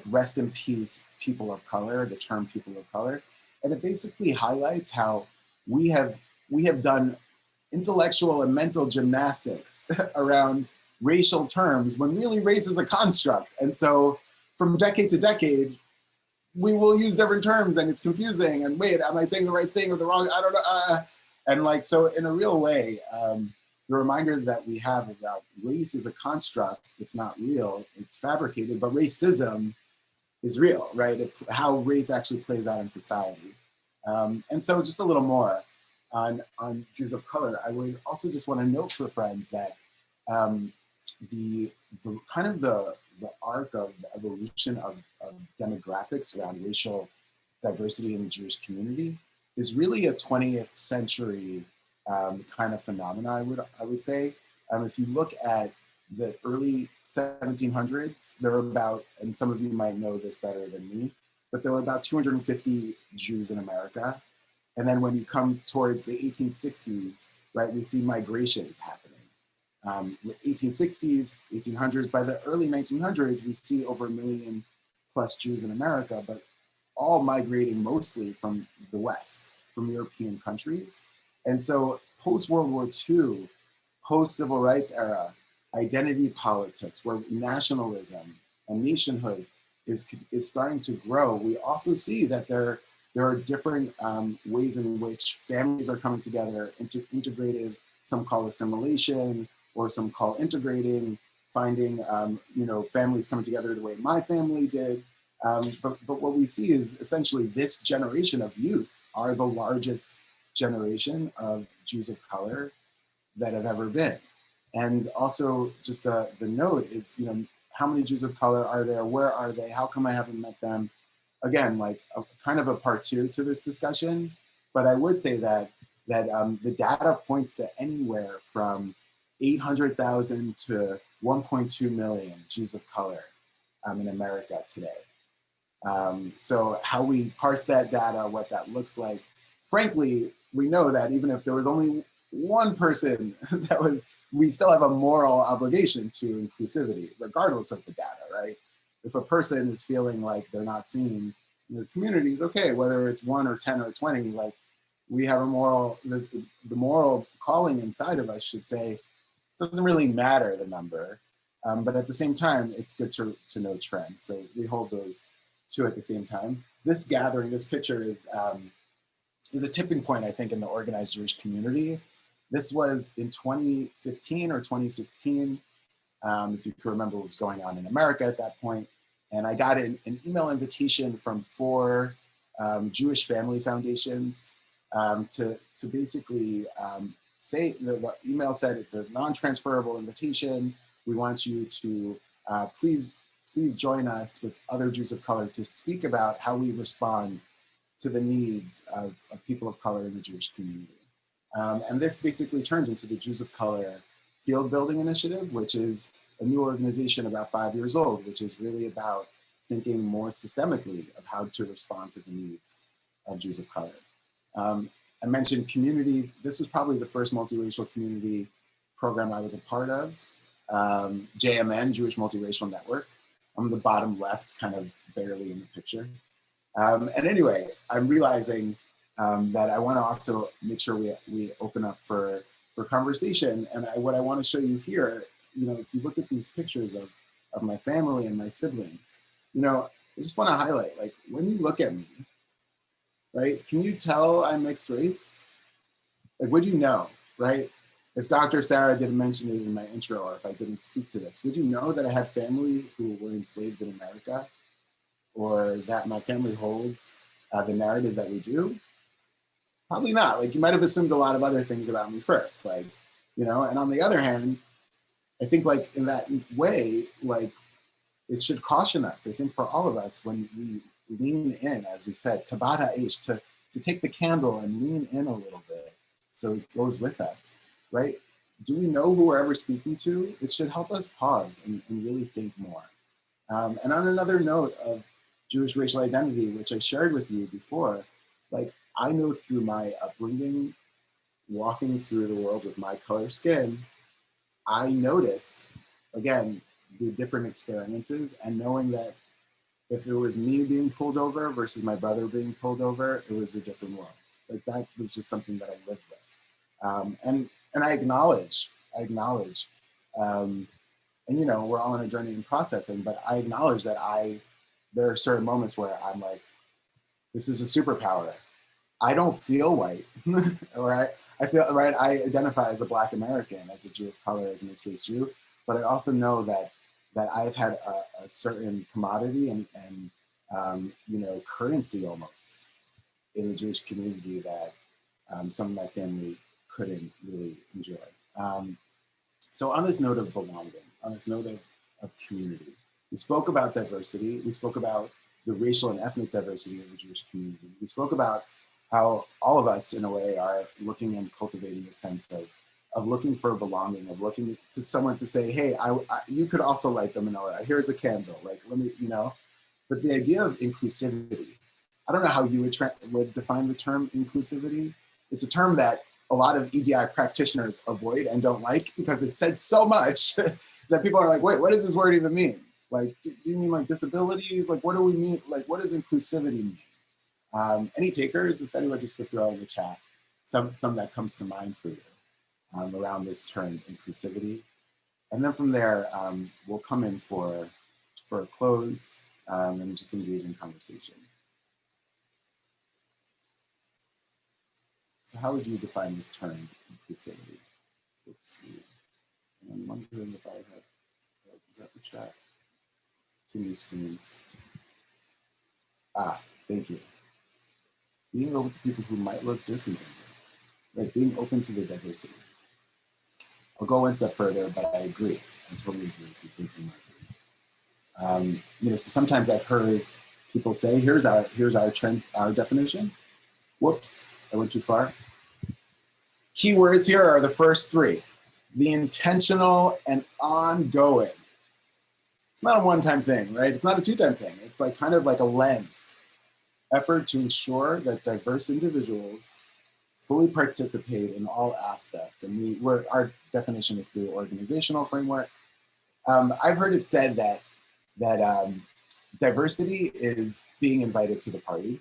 rest in peace, people of color, the term people of color. And it basically highlights how we have done intellectual and mental gymnastics around racial terms when really race is a construct. And so from decade to decade, we will use different terms and it's confusing and wait, am I saying the right thing or the wrong? I don't know. And like, so in a real way, the reminder that we have about race is a construct, it's not real, it's fabricated, but racism is real, right? How race actually plays out in society. And so just a little more on Jews of color. I would also just want to note for friends that the kind of the arc of the evolution of demographics around racial diversity in the Jewish community is really a 20th century kind of phenomena, I would say. If you look at the early 1700s, there were about, and some of you might know this better than me, but there were about 250 Jews in America. And then when you come towards the 1860s, right, we see migrations happening. The 1860s, 1800s, by the early 1900s, we see over 1 million plus Jews in America, but all migrating mostly from the West, from European countries. And so post-World War II, post-civil rights era, identity politics, where nationalism and nationhood is starting to grow, we also see that there are different ways in which families are coming together, integrated, some call assimilation, or some call integrating, finding families coming together the way my family did. But what we see is essentially this generation of youth are the largest generation of Jews of color that have ever been. And also just the note is, how many Jews of color are there? Where are they? How come I haven't met them? Again, like kind of a part two to this discussion, but I would say that the data points to anywhere from 800,000 to 1.2 million Jews of color in America today. So how we parse that data, what that looks like, frankly, we know that even if there was only one person we still have a moral obligation to inclusivity, regardless of the data, right? If a person is feeling like they're not seen in their communities, okay, whether it's 1 or 10 or 20, like we have a moral, the moral calling inside of us should say, doesn't really matter the number, but at the same time, it's good to know trends. So we hold those two at the same time. This gathering, this picture is a tipping point, I think, in the organized Jewish community. This was in 2015 or 2016, if you can remember what was going on in America at that point. And I got an email invitation from 4 Jewish family foundations to basically say, the email said it's a non-transferable invitation. We want you to please join us with other Jews of color to speak about how we respond to the needs of people of color in the Jewish community. And this basically turned into the Jews of Color Field Building Initiative, which is a new organization about 5 years old, which is really about thinking more systemically of how to respond to the needs of Jews of color. I mentioned community. This was probably the first multiracial community program I was a part of. JMN, Jewish Multiracial Network. I'm in the bottom left, kind of barely in the picture. And anyway, I'm realizing that I want to also make sure we open up for conversation. And what I want to show you here, if you look at these pictures of my family and my siblings, I just want to highlight, like, when you look at me, right, can you tell I'm mixed race? Like, would you know, right? If Dr. Sarah didn't mention it in my intro, or if I didn't speak to this, would you know that I have family who were enslaved in America? Or that my family holds the narrative that we do? Probably not. Like, you might have assumed a lot of other things about me first, like, and on the other hand, I think, like, in that way, like, it should caution us, I think, for all of us, when we lean in, as we said, tabata ish, to take the candle and lean in a little bit so it goes with us, right? Do we know who we're ever speaking to? It should help us pause and really think more. And on another note of Jewish racial identity, which I shared with you before, like, I know through my upbringing, walking through the world with my color skin, I noticed, again, the different experiences, and knowing that if it was me being pulled over versus my brother being pulled over, it was a different world. Like, that was just something that I lived with. And I acknowledge, and we're all on a journey in processing, but I acknowledge that there are certain moments where I'm like, this is a superpower. I don't feel white, or I feel, right, I identify as a Black American, as a Jew of color, as a mixed race Jew, but I also know that I've had a certain commodity and currency almost in the Jewish community that some of my family couldn't really enjoy. So on this note of belonging, on this note of community, we spoke about diversity. We spoke about the racial and ethnic diversity of the Jewish community. We spoke about how all of us, in a way, are looking and cultivating a sense of looking for belonging, of looking to someone to say, hey, you could also light the menorah. Here's a candle. Like, let me, But the idea of inclusivity, I don't know how you would define the term inclusivity. It's a term that a lot of EDI practitioners avoid and don't like because it said so much that people are like, wait, what does this word even mean? Like, do you mean like disabilities? Like, what do we mean? Like, what does inclusivity mean? Any takers, if anyone just to throw in the chat, some that comes to mind for you around this term inclusivity. And then from there, we'll come in for a close and just engage in conversation. So how would you define this term inclusivity? Oops. I'm wondering if I have, is that the chat? Too many screens. Thank you. Being open to people who might look different than you, right? Being open to the diversity. I'll go one step further, but I agree. I totally agree with you, Marjorie. So sometimes I've heard people say, here's our definition. Whoops, I went too far. Keywords here are the first three: the intentional and ongoing. It's not a one-time thing, right? It's not a two-time thing. It's like kind of like a lens. Effort to ensure that diverse individuals fully participate in all aspects. And our definition is through organizational framework. I've heard it said that diversity is being invited to the party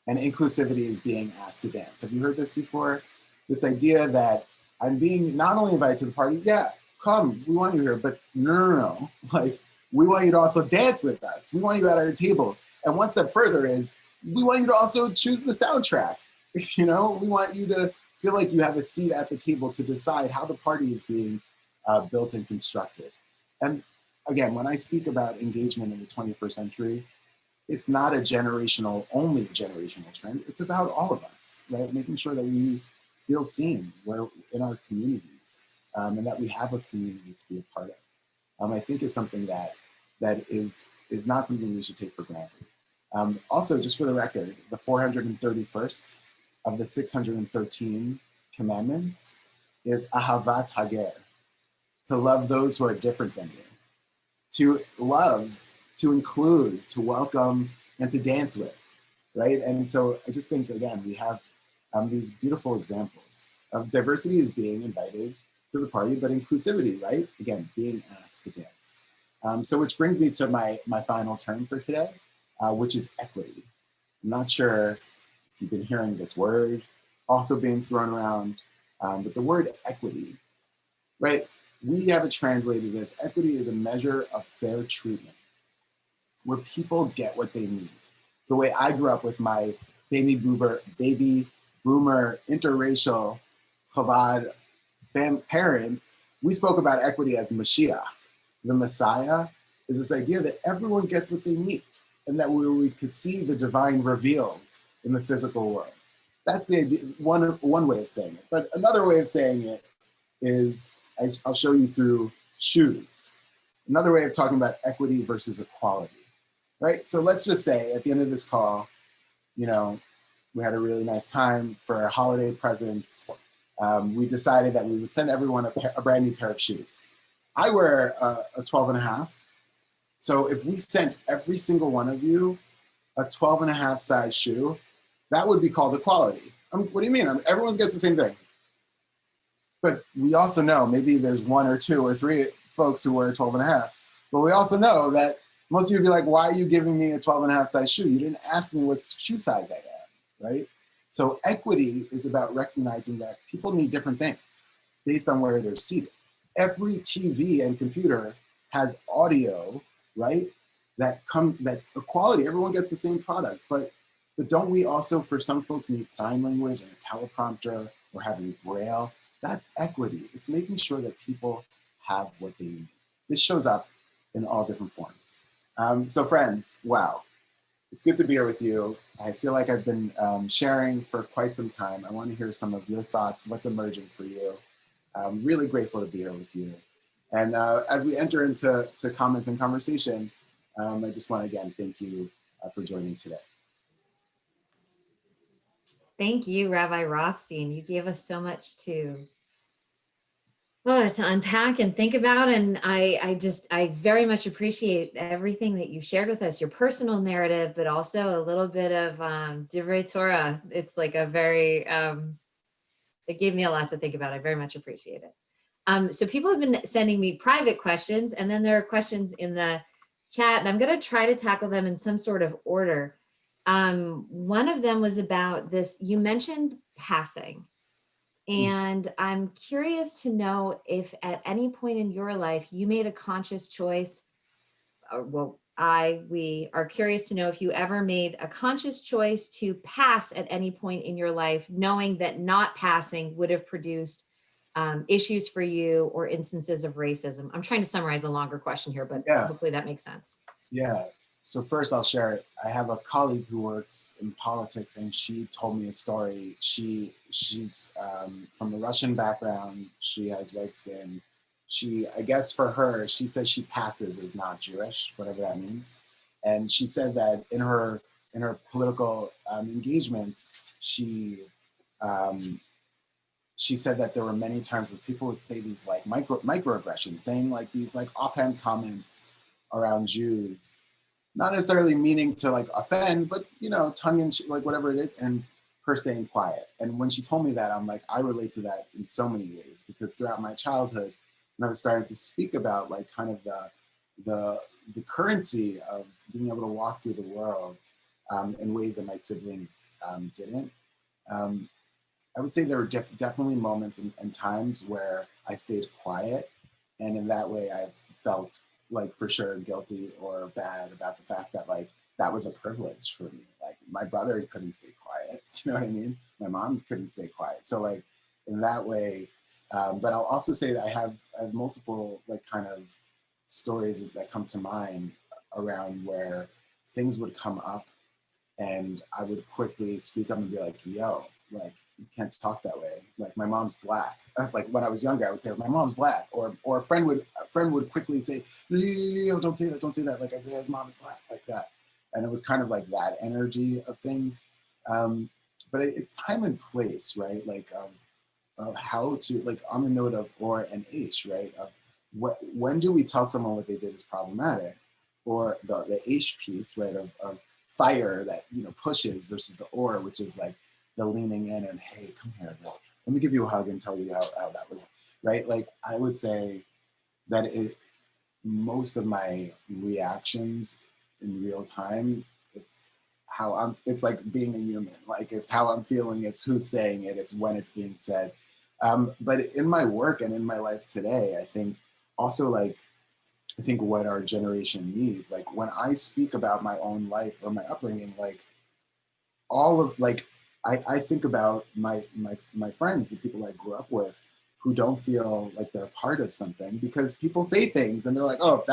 and inclusivity is being asked to dance. Have you heard this before? This idea that I'm being not only invited to the party, yeah, come, we want you here, but no. Like, we want you to also dance with us. We want you at our tables. And one step further is, we want you to also choose the soundtrack. We want you to feel like you have a seat at the table to decide how the party is being built and constructed. And again, when I speak about engagement in the 21st century, it's not only a generational trend. It's about all of us, right? Making sure that we feel seen in our communities and that we have a community to be a part of. I think is something that is not something we should take for granted. Also, just for the record, the 431st of the 613 commandments is ahavat hager, to love those who are different than you, to love, to include, to welcome, and to dance with, right? And so I just think, again, we have these beautiful examples of diversity is being invited to the party, but inclusivity, right? Again, being asked to dance. So which brings me to my final term for today, which is equity. I'm not sure if you've been hearing this word also being thrown around, but the word equity, right? We have it translated as equity is a measure of fair treatment, where people get what they need. The way I grew up with my baby boomer, interracial Chabad parents, we spoke about equity as Mashiach. The Messiah is this idea that everyone gets what they need and that we could see the divine revealed in the physical world. That's the idea, one way of saying it. But another way of saying it is, I'll show you through shoes. Another way of talking about equity versus equality, right? So let's just say at the end of this call, we had a really nice time for our holiday presents. We decided that we would send everyone a brand new pair of shoes. I wear a 12 and a half. So if we sent every single one of you a 12 and a half size shoe, that would be called equality. What do you mean? Everyone gets the same thing. But we also know maybe there's one or two or three folks who wear 12 and a half. But we also know that most of you would be like, why are you giving me a 12 and a half size shoe? You didn't ask me what shoe size I am, right? So equity is about recognizing that people need different things based on where they're seated. Every TV and computer has audio, right? That's equality. Everyone gets the same product, but don't we also, for some folks, need sign language and a teleprompter or having Braille? That's equity. It's making sure that people have what they need. This shows up in all different forms. So friends, wow, it's good to be here with you. I feel like I've been sharing for quite some time. I want to hear some of your thoughts, what's emerging for you. I'm really grateful to be here with you. And as we enter into comments and conversation, I just want to again thank you for joining today. Thank you, Rabbi Rothstein. You gave us so much to unpack and think about. And I very much appreciate everything that you shared with us, your personal narrative, but also a little bit of Divrei Torah. It's like a very, it gave me a lot to think about. I very much appreciate it. So people have been sending me private questions, and then there are questions in the chat, and I'm going to try to tackle them in some sort of order. One of them was about this, you mentioned passing. And I'm curious to know if at any point in your life you made a conscious choice, we are curious to know if you ever made a conscious choice to pass at any point in your life, knowing that not passing would have produced issues for you or instances of racism. I'm trying to summarize a longer question here, but hopefully that makes sense. Yeah. So first I'll share it. I have a colleague who works in politics, and she told me a story. She's from a Russian background. She has white skin. I guess for her, she says she passes as not Jewish, whatever that means. And she said that in her political engagements, she said that there were many times where people would say these like microaggressions, saying like these like offhand comments around Jews, not necessarily meaning to like offend, but tongue in cheek, like whatever it is, and her staying quiet. And when she told me that, I'm like, I relate to that in so many ways, because throughout my childhood, when I was starting to speak about like kind of the currency of being able to walk through the world in ways that my siblings didn't, I would say there were definitely moments and times where I stayed quiet, and in that way I felt like for sure guilty or bad about the fact that like that was a privilege for me. Like my brother couldn't stay quiet, you know what I mean? My mom couldn't stay quiet. So like in that way, but I'll also say that I have multiple like kind of stories that come to mind around where things would come up and I would quickly speak up and be like, yo, like you can't talk that way. Like my mom's black. Like when I was younger, I would say my mom's black, or a friend would quickly say, no, don't say that. Like Isaiah's mom is black, like that. And it was kind of like that energy of things. But it's time and place, right? Like of how to, like on the note of or and ish, right? Of when do we tell someone what they did is problematic, or the ish piece, right? Of fire that pushes versus the or, which is like the leaning in and hey, come here, let me give you a hug and tell you how that was, right? Like I would say that most of my reactions in real time, it's like being a human, like it's how I'm feeling, it's who's saying it, it's when it's being said. But in my work and in my life today, I think also like, I think what our generation needs, like when I speak about my own life or my upbringing, like all of like, I think about my friends, the people I grew up with, who don't feel like they're part of something because people say things and they're like, oh, if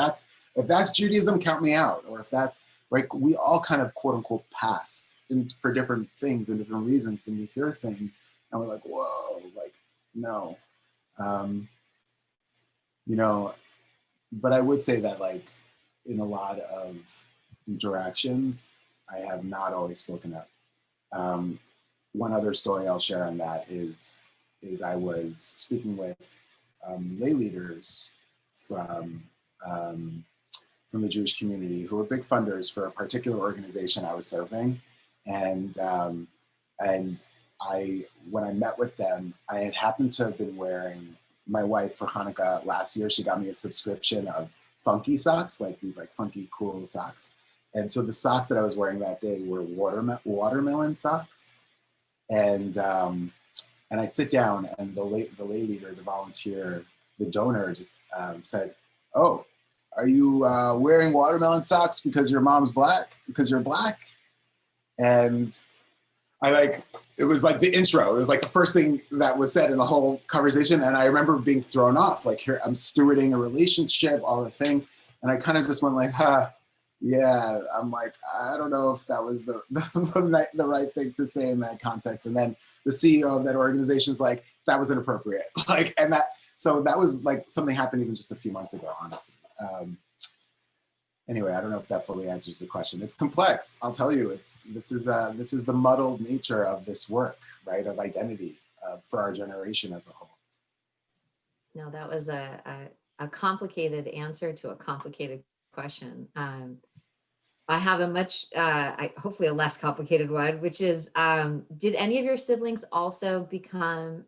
that's Judaism, count me out. Or if that's like, we all kind of quote unquote pass for different things and different reasons, and we hear things and we're like, whoa, like no, but I would say that like in a lot of interactions, I have not always spoken up. One other story I'll share on that is I was speaking with lay leaders from the Jewish community who were big funders for a particular organization I was serving, and when I met with them, I had happened to have been wearing, my wife for Hanukkah last year, she got me a subscription of funky socks, like these like funky cool socks, and so the socks that I was wearing that day were watermelon socks. And I sit down, and the lay leader, the volunteer, the donor just said, "Oh, are you wearing watermelon socks because your mom's black? Because you're black?" And it was like the intro. It was like the first thing that was said in the whole conversation. And I remember being thrown off. Like here, I'm stewarding a relationship, all the things, and I kind of just went like, yeah, I'm like, I don't know if that was the right thing to say in that context. And then the CEO of that organization is like, that was inappropriate. Like, and so that was like something happened even just a few months ago, honestly. Anyway, I don't know if that fully answers the question. It's complex. I'll tell you, this is the muddled nature of this work, right? Of identity for our generation as a whole. No, that was a complicated answer to a complicated question. I have a much, hopefully a less complicated one, which is, did any of your siblings also become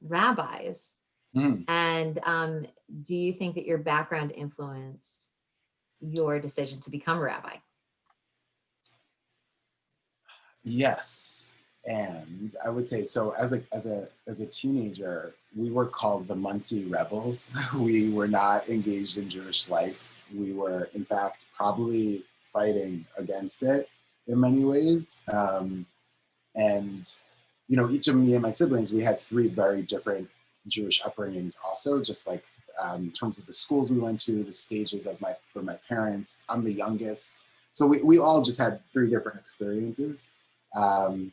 rabbis? Mm. And do you think that your background influenced your decision to become a rabbi? Yes, and I would say so. As a teenager, we were called the Muncie rebels. We were not engaged in Jewish life. We were, in fact, probably fighting against it in many ways. And each of me and my siblings, we had three very different Jewish upbringings. Also, just like in terms of the schools we went to, the stages for my parents. I'm the youngest, so we all just had three different experiences. Um,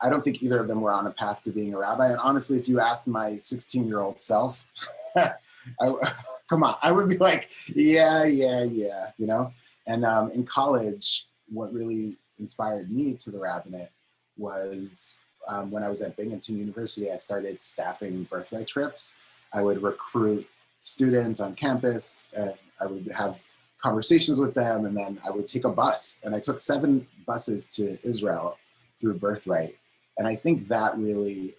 I don't think either of them were on a path to being a rabbi. And honestly, if you asked my 16-year-old self, come on, I would be like, yeah. And in college, what really inspired me to the rabbinate was when I was at Binghamton University, I started staffing birthright trips. I would recruit students on campus, and I would have conversations with them, and then I would take a bus, and I took 7 buses to Israel through birthright. And I think that really,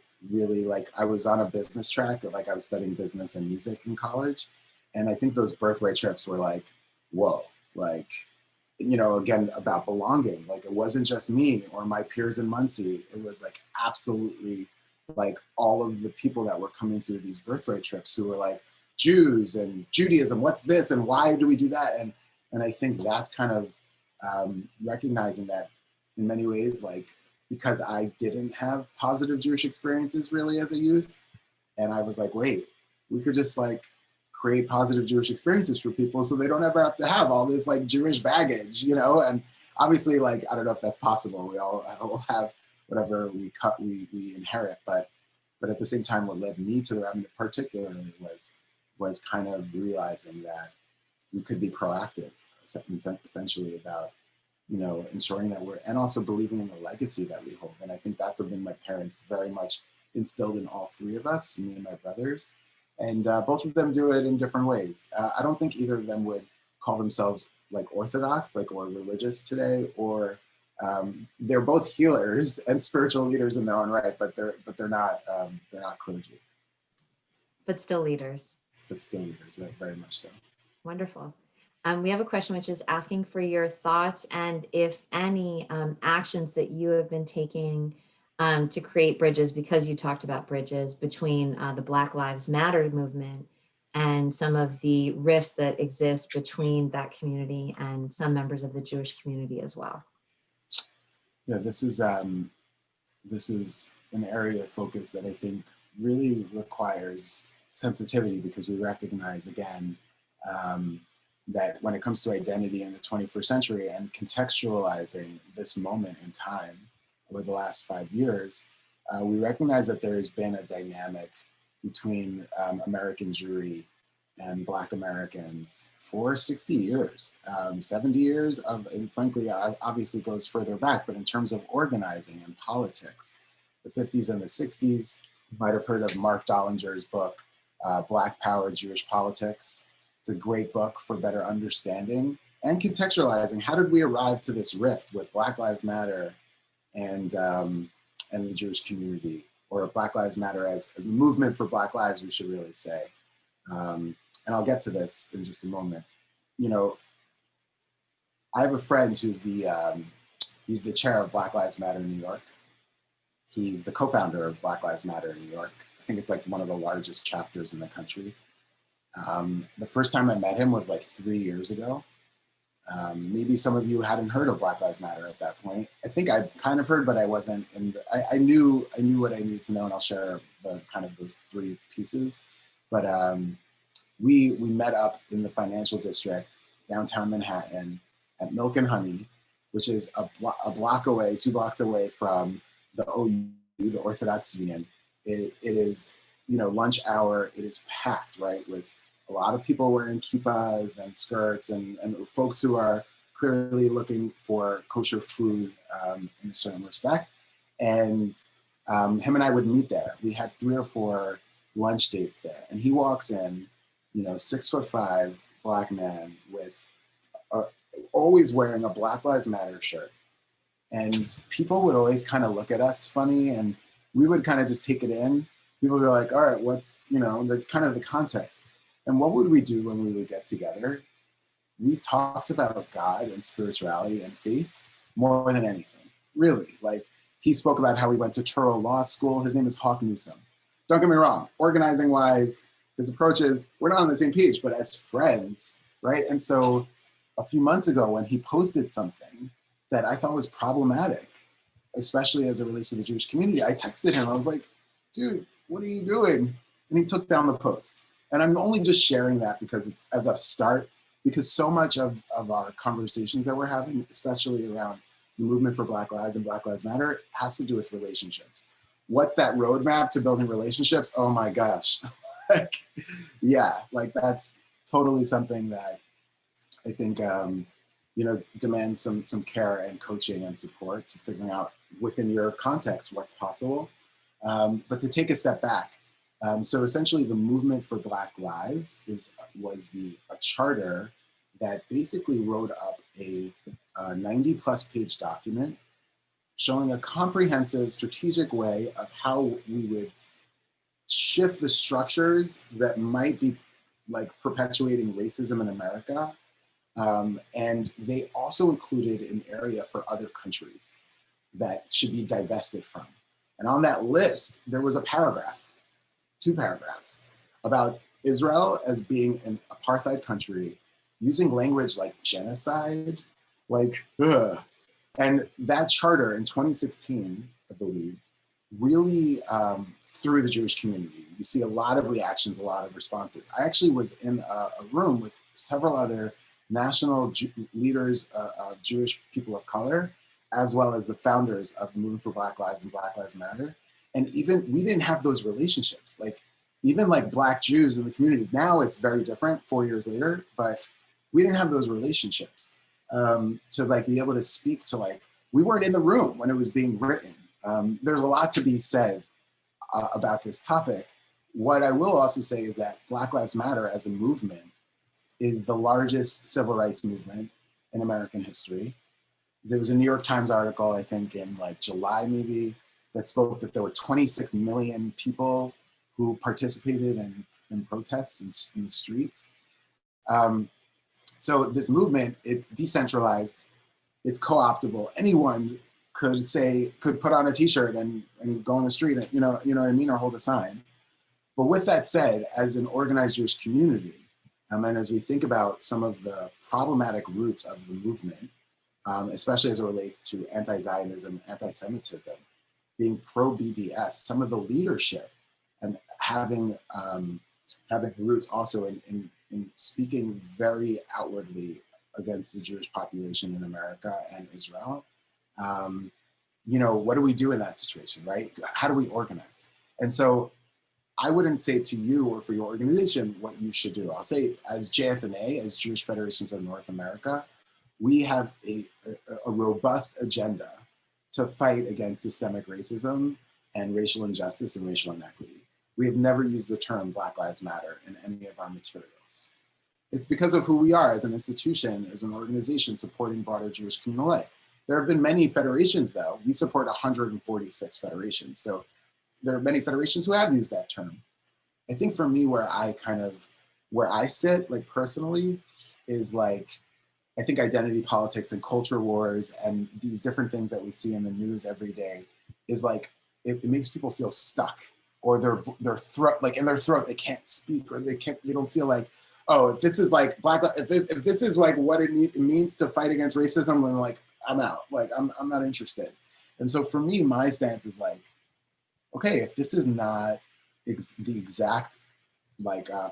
like, I was on a business track, like I was studying business and music in college. And I think those birthright trips were like, whoa, like, again, about belonging. Like, it wasn't just me or my peers in Muncie. It was like absolutely like all of the people that were coming through these birthright trips who were like, Jews and Judaism, what's this? And why do we do that? And I think that's kind of recognizing that in many ways, like, because I didn't have positive Jewish experiences really as a youth. And I was like, wait, we could just like create positive Jewish experiences for people so they don't ever have to have all this like Jewish baggage, And obviously, like, I don't know if that's possible. We all have whatever we inherit, but at the same time, what led me to the rabbinate particularly was kind of realizing that we could be proactive, essentially, about ensuring that and also believing in the legacy that we hold. And I think that's something my parents very much instilled in all three of us, me and my brothers. And both of them do it in different ways. I don't think either of them would call themselves like Orthodox, like, or religious today, or they're both healers and spiritual leaders in their own right, but they're not clergy. But still leaders. But still leaders, very much so. Wonderful. We have a question which is asking for your thoughts and, if any, actions that you have been taking to create bridges, because you talked about bridges between the Black Lives Matter movement and some of the rifts that exist between that community and some members of the Jewish community as well. Yeah, this is an area of focus that I think really requires sensitivity, because we recognize, again, that when it comes to identity in the 21st century and contextualizing this moment in time over the last 5 years, we recognize that there has been a dynamic between American Jewry and Black Americans for 60 years, 70 years and frankly, obviously goes further back, but in terms of organizing and politics, the 50s and the 60s, you might have heard of Mark Dollinger's book, Black Power, Jewish Politics. It's a great book for better understanding and contextualizing how did we arrive to this rift with Black Lives Matter and the Jewish community, or Black Lives Matter as the movement for Black lives, we should really say. And I'll get to this in just a moment. I have a friend who's he's the chair of Black Lives Matter in New York. He's the co-founder of Black Lives Matter in New York. I think it's like one of the largest chapters in the country. The first time I met him was like 3 years ago. Maybe some of you hadn't heard of Black Lives Matter at that point. I think I kind of heard, but I wasn't I knew what I needed to know, and I'll share the kind of those 3 pieces. But we met up in the financial district downtown Manhattan at Milk and Honey, which is a block away, 2 blocks away from the OU, the Orthodox Union. It is, lunch hour. It is packed, right, with a lot of people wearing kippas and skirts and folks who are clearly looking for kosher food in a certain respect. And him and I would meet there. We had 3 or 4 lunch dates there. And he walks in, 6'5" Black man with always wearing a Black Lives Matter shirt. And people would always kind of look at us funny, and we would kind of just take it in. People would be like, all right, what's, the kind of the context. And what would we do when we would get together? We talked about God and spirituality and faith more than anything, really. Like, he spoke about how he went to Touro Law School. His name is Hawk Newsom. Don't get me wrong, organizing wise, his approach is, we're not on the same page, but as friends, right? And so a few months ago when he posted something that I thought was problematic, especially as it relates to the Jewish community, I texted him. I was like, dude, what are you doing? And he took down the post. And I'm only just sharing that because it's as a start, because so much of our conversations that we're having, especially around the movement for Black Lives and Black Lives Matter, has to do with relationships. What's that roadmap to building relationships? Oh my gosh. That's totally something that I think, demands some care and coaching and support to figuring out within your context what's possible. But to take a step back, so essentially the movement for Black Lives was a charter that basically wrote up a 90+ page document showing a comprehensive strategic way of how we would shift the structures that might be like perpetuating racism in America. And they also included an area for other countries that should be divested from. And on that list, there was a paragraph, 2 paragraphs, about Israel as being an apartheid country, using language like genocide, ugh. And that charter in 2016, I believe, really through the Jewish community. You see a lot of reactions, a lot of responses. I actually was in a room with several other national leaders of Jewish people of color, as well as the founders of the Movement for Black Lives and Black Lives Matter. And even we didn't have those relationships. Even Black Jews in the community, now it's very different 4 years later, but we didn't have those relationships to be able to speak to we weren't in the room when it was being written. There's a lot to be said about this topic. What I will also say is that Black Lives Matter as a movement is the largest civil rights movement in American history. There was a New York Times article, I think in July maybe, that spoke that there were 26 million people who participated in protests in the streets. So this movement, it's decentralized, it's co-optable. Anyone could put on a t-shirt and go on the street, you know what I mean, or hold a sign. But with that said, as an organized Jewish community, and as we think about some of the problematic roots of the movement, especially as it relates to anti-Zionism, anti-Semitism, being pro-BDS, some of the leadership and having roots also in speaking very outwardly against the Jewish population in America and Israel. What do we do in that situation, right? How do we organize? And so I wouldn't say to you or for your organization what you should do. I'll say as JFNA, as Jewish Federations of North America, we have a robust agenda to fight against systemic racism and racial injustice and racial inequity. We have never used the term Black Lives Matter in any of our materials. It's because of who we are as an institution, as an organization supporting broader Jewish communal life. There have been many federations though. We support 146 federations. So there are many federations who have used that term. I think for me, where I sit personally is I think identity politics and culture wars and these different things that we see in the news every day is it makes people feel stuck, or their throat, in their throat, they can't speak, or they don't feel oh, if this is if this is what it means to fight against racism, then I'm out, I'm not interested. And so for me, my stance is okay, if this is not the exact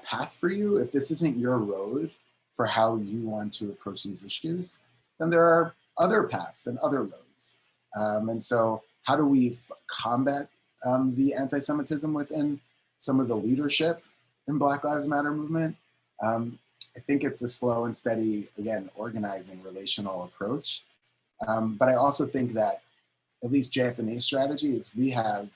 path for you, if this isn't your road for how you want to approach these issues, then there are other paths and other roads. And so how do we combat the anti-Semitism within some of the leadership in Black Lives Matter movement? I think it's a slow and steady, again, organizing relational approach. But I also think that at least JFNA's strategy is we have,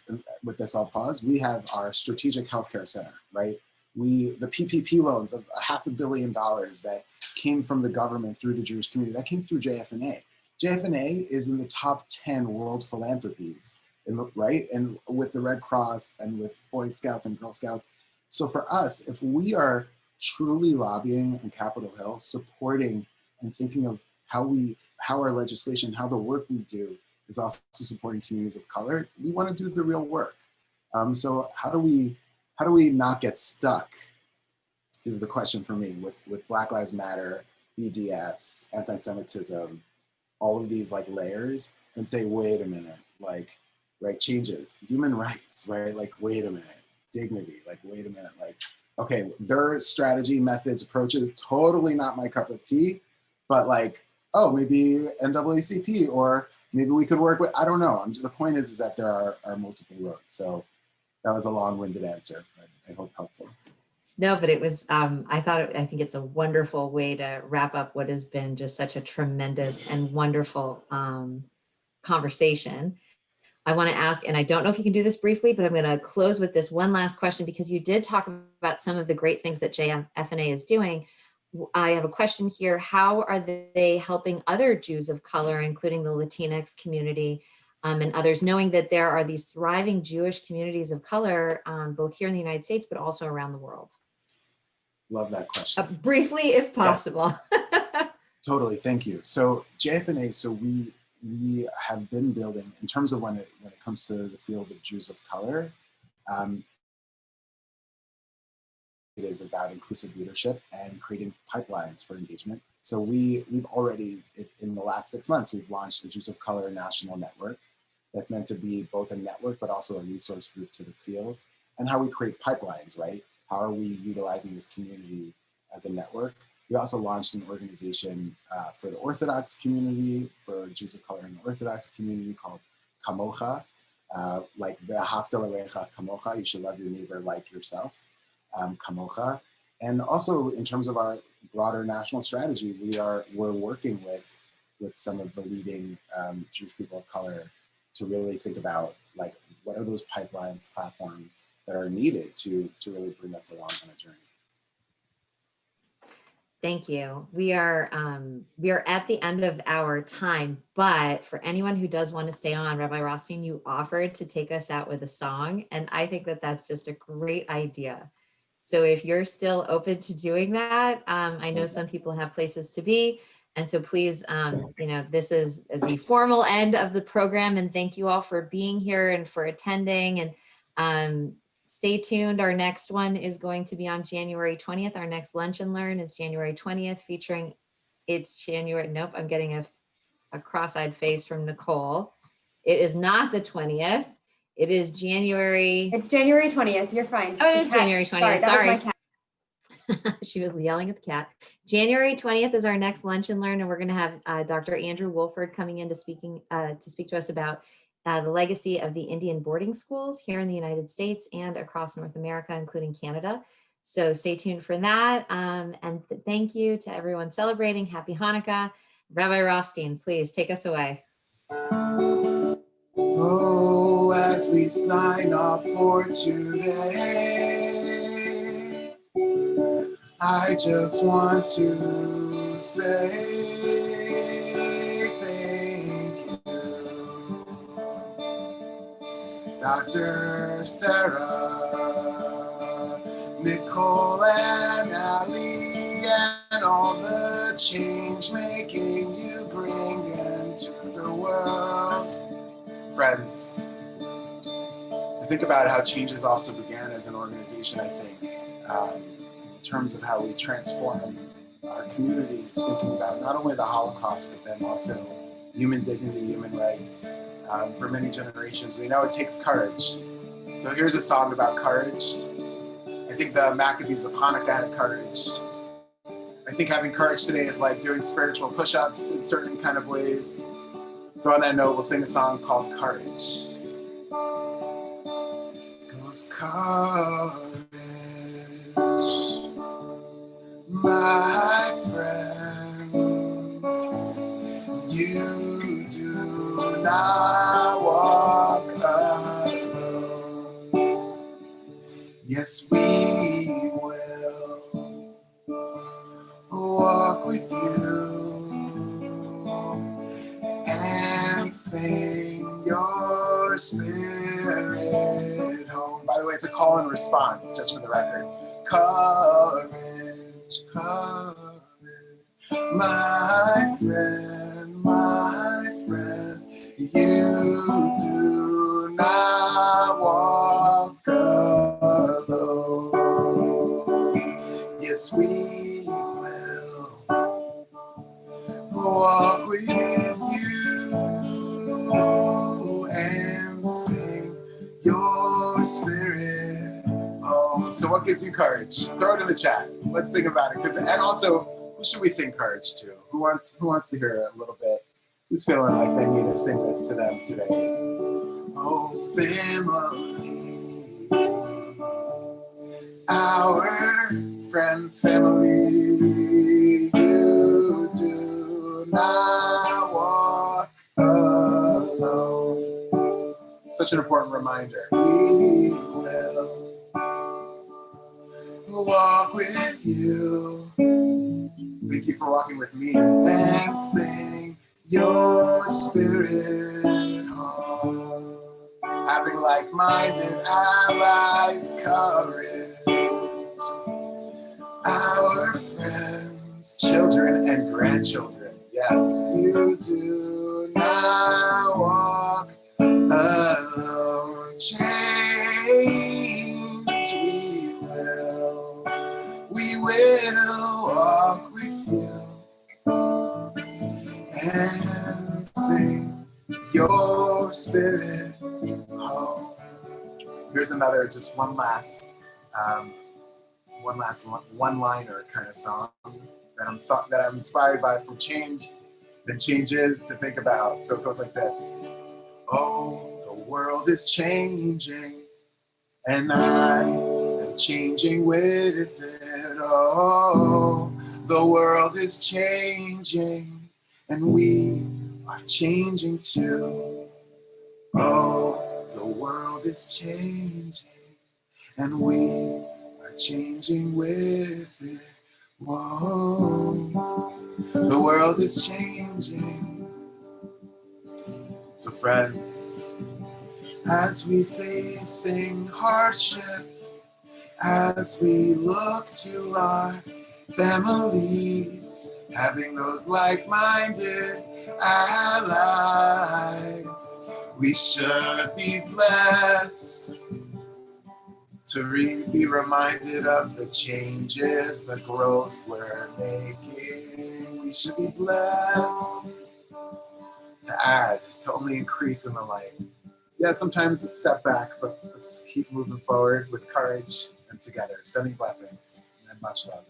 with this I'll pause, we have our strategic healthcare center, right? The PPP loans of $500 million that came from the government through the Jewish community, that came through JFNA. JFNA is in the top 10 world philanthropies, right? And with the Red Cross and with Boy Scouts and Girl Scouts. So for us, if we are truly lobbying on Capitol Hill, supporting and thinking of how our legislation, how the work we do is also supporting communities of color, we want to do the real work. So how do we not get stuck is the question for me with Black Lives Matter, BDS, anti-Semitism, all of these like layers, and say, wait a minute, like, right, changes, human rights, right? Like, wait a minute, dignity, like, wait a minute, like, okay, their strategy, methods, approaches, totally not my cup of tea, but like, oh, maybe NAACP, or maybe we could work with, I don't know. The point is that there are multiple roads. So that was a long-winded answer, but I hope helpful. No, but it was, I think it's a wonderful way to wrap up what has been just such a tremendous and wonderful conversation. I want to ask, and I don't know if you can do this briefly, but I'm going to close with this one last question, because you did talk about some of the great things that JFNA is doing. I have a question here. How are they helping other Jews of color, including the Latinx community and others, knowing that there are these thriving Jewish communities of color, both here in the United States, but also around the world? Love that question. Briefly, if possible. Yeah. Totally, thank you. So JFNA, so we have been building, in terms of when it comes to the field of Jews of color, it is about inclusive leadership and creating pipelines for engagement. So we've already, in the last 6 months, we've launched a Jews of Color national network that's meant to be both a network, but also a resource group to the field, and how we create pipelines, right? How are we utilizing this community as a network? We also launched an organization for the Orthodox community, for Jews of color in the Orthodox community, called Kamocha, like Ve'ahavta l'recha kamocha, you should love your neighbor like yourself, Kamocha. And also in terms of our broader national strategy, we're working with some of the leading Jewish people of color to really think about, like, what are those pipelines, platforms that are needed to really bring us along on a journey. Thank you. We are at the end of our time, but for anyone who does want to stay on, Rabbi Rothstein, you offered to take us out with a song, and I think that that's just a great idea. So if you're still open to doing that, I know some people have places to be, and so please, this is the formal end of the program, and thank you all for being here and for attending, and stay tuned. Our next one is going to be on January 20th. Our next Lunch and Learn is January 20th, featuring, nope, I'm getting a cross-eyed face from Nicole. It is not the 20th. It is January. It's January 20th. You're fine. Oh, it is January 20th. Sorry. That was my cat. She was yelling at the cat. January 20th is our next Lunch and Learn, and we're going to have Dr. Andrew Wolford coming in to speak to us about the legacy of the Indian boarding schools here in the United States and across North America, including Canada. So stay tuned for that. And thank you to everyone celebrating. Happy Hanukkah. Rabbi Rothstein, please take us away. Oh, as we sign off for today, I just want to say thank you, Dr. Sarah, Nicole, and Ali, and all the change making you bring into the world. Friends, to think about how changes also began as an organization, I think, in terms of how we transform our communities, thinking about not only the Holocaust, but then also human dignity, human rights. For many generations, we know it takes courage. So here's a song about courage. I think the Maccabees of Hanukkah had courage. I think having courage today is like doing spiritual push-ups in certain kind of ways. So on that note, we'll sing a song called Courage. Goes courage, my friends, you do not walk alone. Yes, we will walk with you and sing your spirit home. By the way, it's a call and response, just for the record. Courage, courage, my friend, you do not walk alone. Yes, we will walk with you and sing your spirit home. So what gives you courage? Throw it in the chat. Let's sing about it. And also, who should we sing courage to? Who wants to hear a little bit? Who's feeling like they need to sing this to them today? Oh, family, our friends, family, you do not walk alone. Such an important reminder. We will walk with you. Thank you for walking with me and sing your spirit home. Having like-minded allies, courage. Our friends, children and grandchildren. Yes, you do not walk alone. Change, we will walk with you and sing your spirit home. Here's another, just one last one-liner kind of song that I'm inspired by from Chhange and Changes to think about. So it goes like this. Oh, the world is changing and I am changing with it. Oh, the world is changing and we are changing too. Oh, the world is changing and we are changing with it. Whoa, the world is changing. So friends, as we facing hardship, as we look to our families, having those like-minded allies, we should be blessed to be reminded of the changes, the growth we're making. We should be blessed to add, to only increase in the light. Yeah, sometimes it's step back, but let's keep moving forward with courage and together. Sending blessings and much love.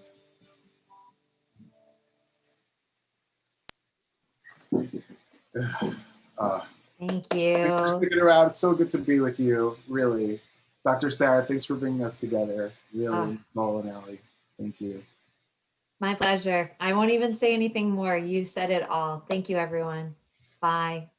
Thank Thanks for you. sticking around. It's so good to be with you, really. Dr. Sarah, thanks for bringing us together. Really, Noel and Allie, thank you. My pleasure. I won't even say anything more. You said it all. Thank you, everyone. Bye.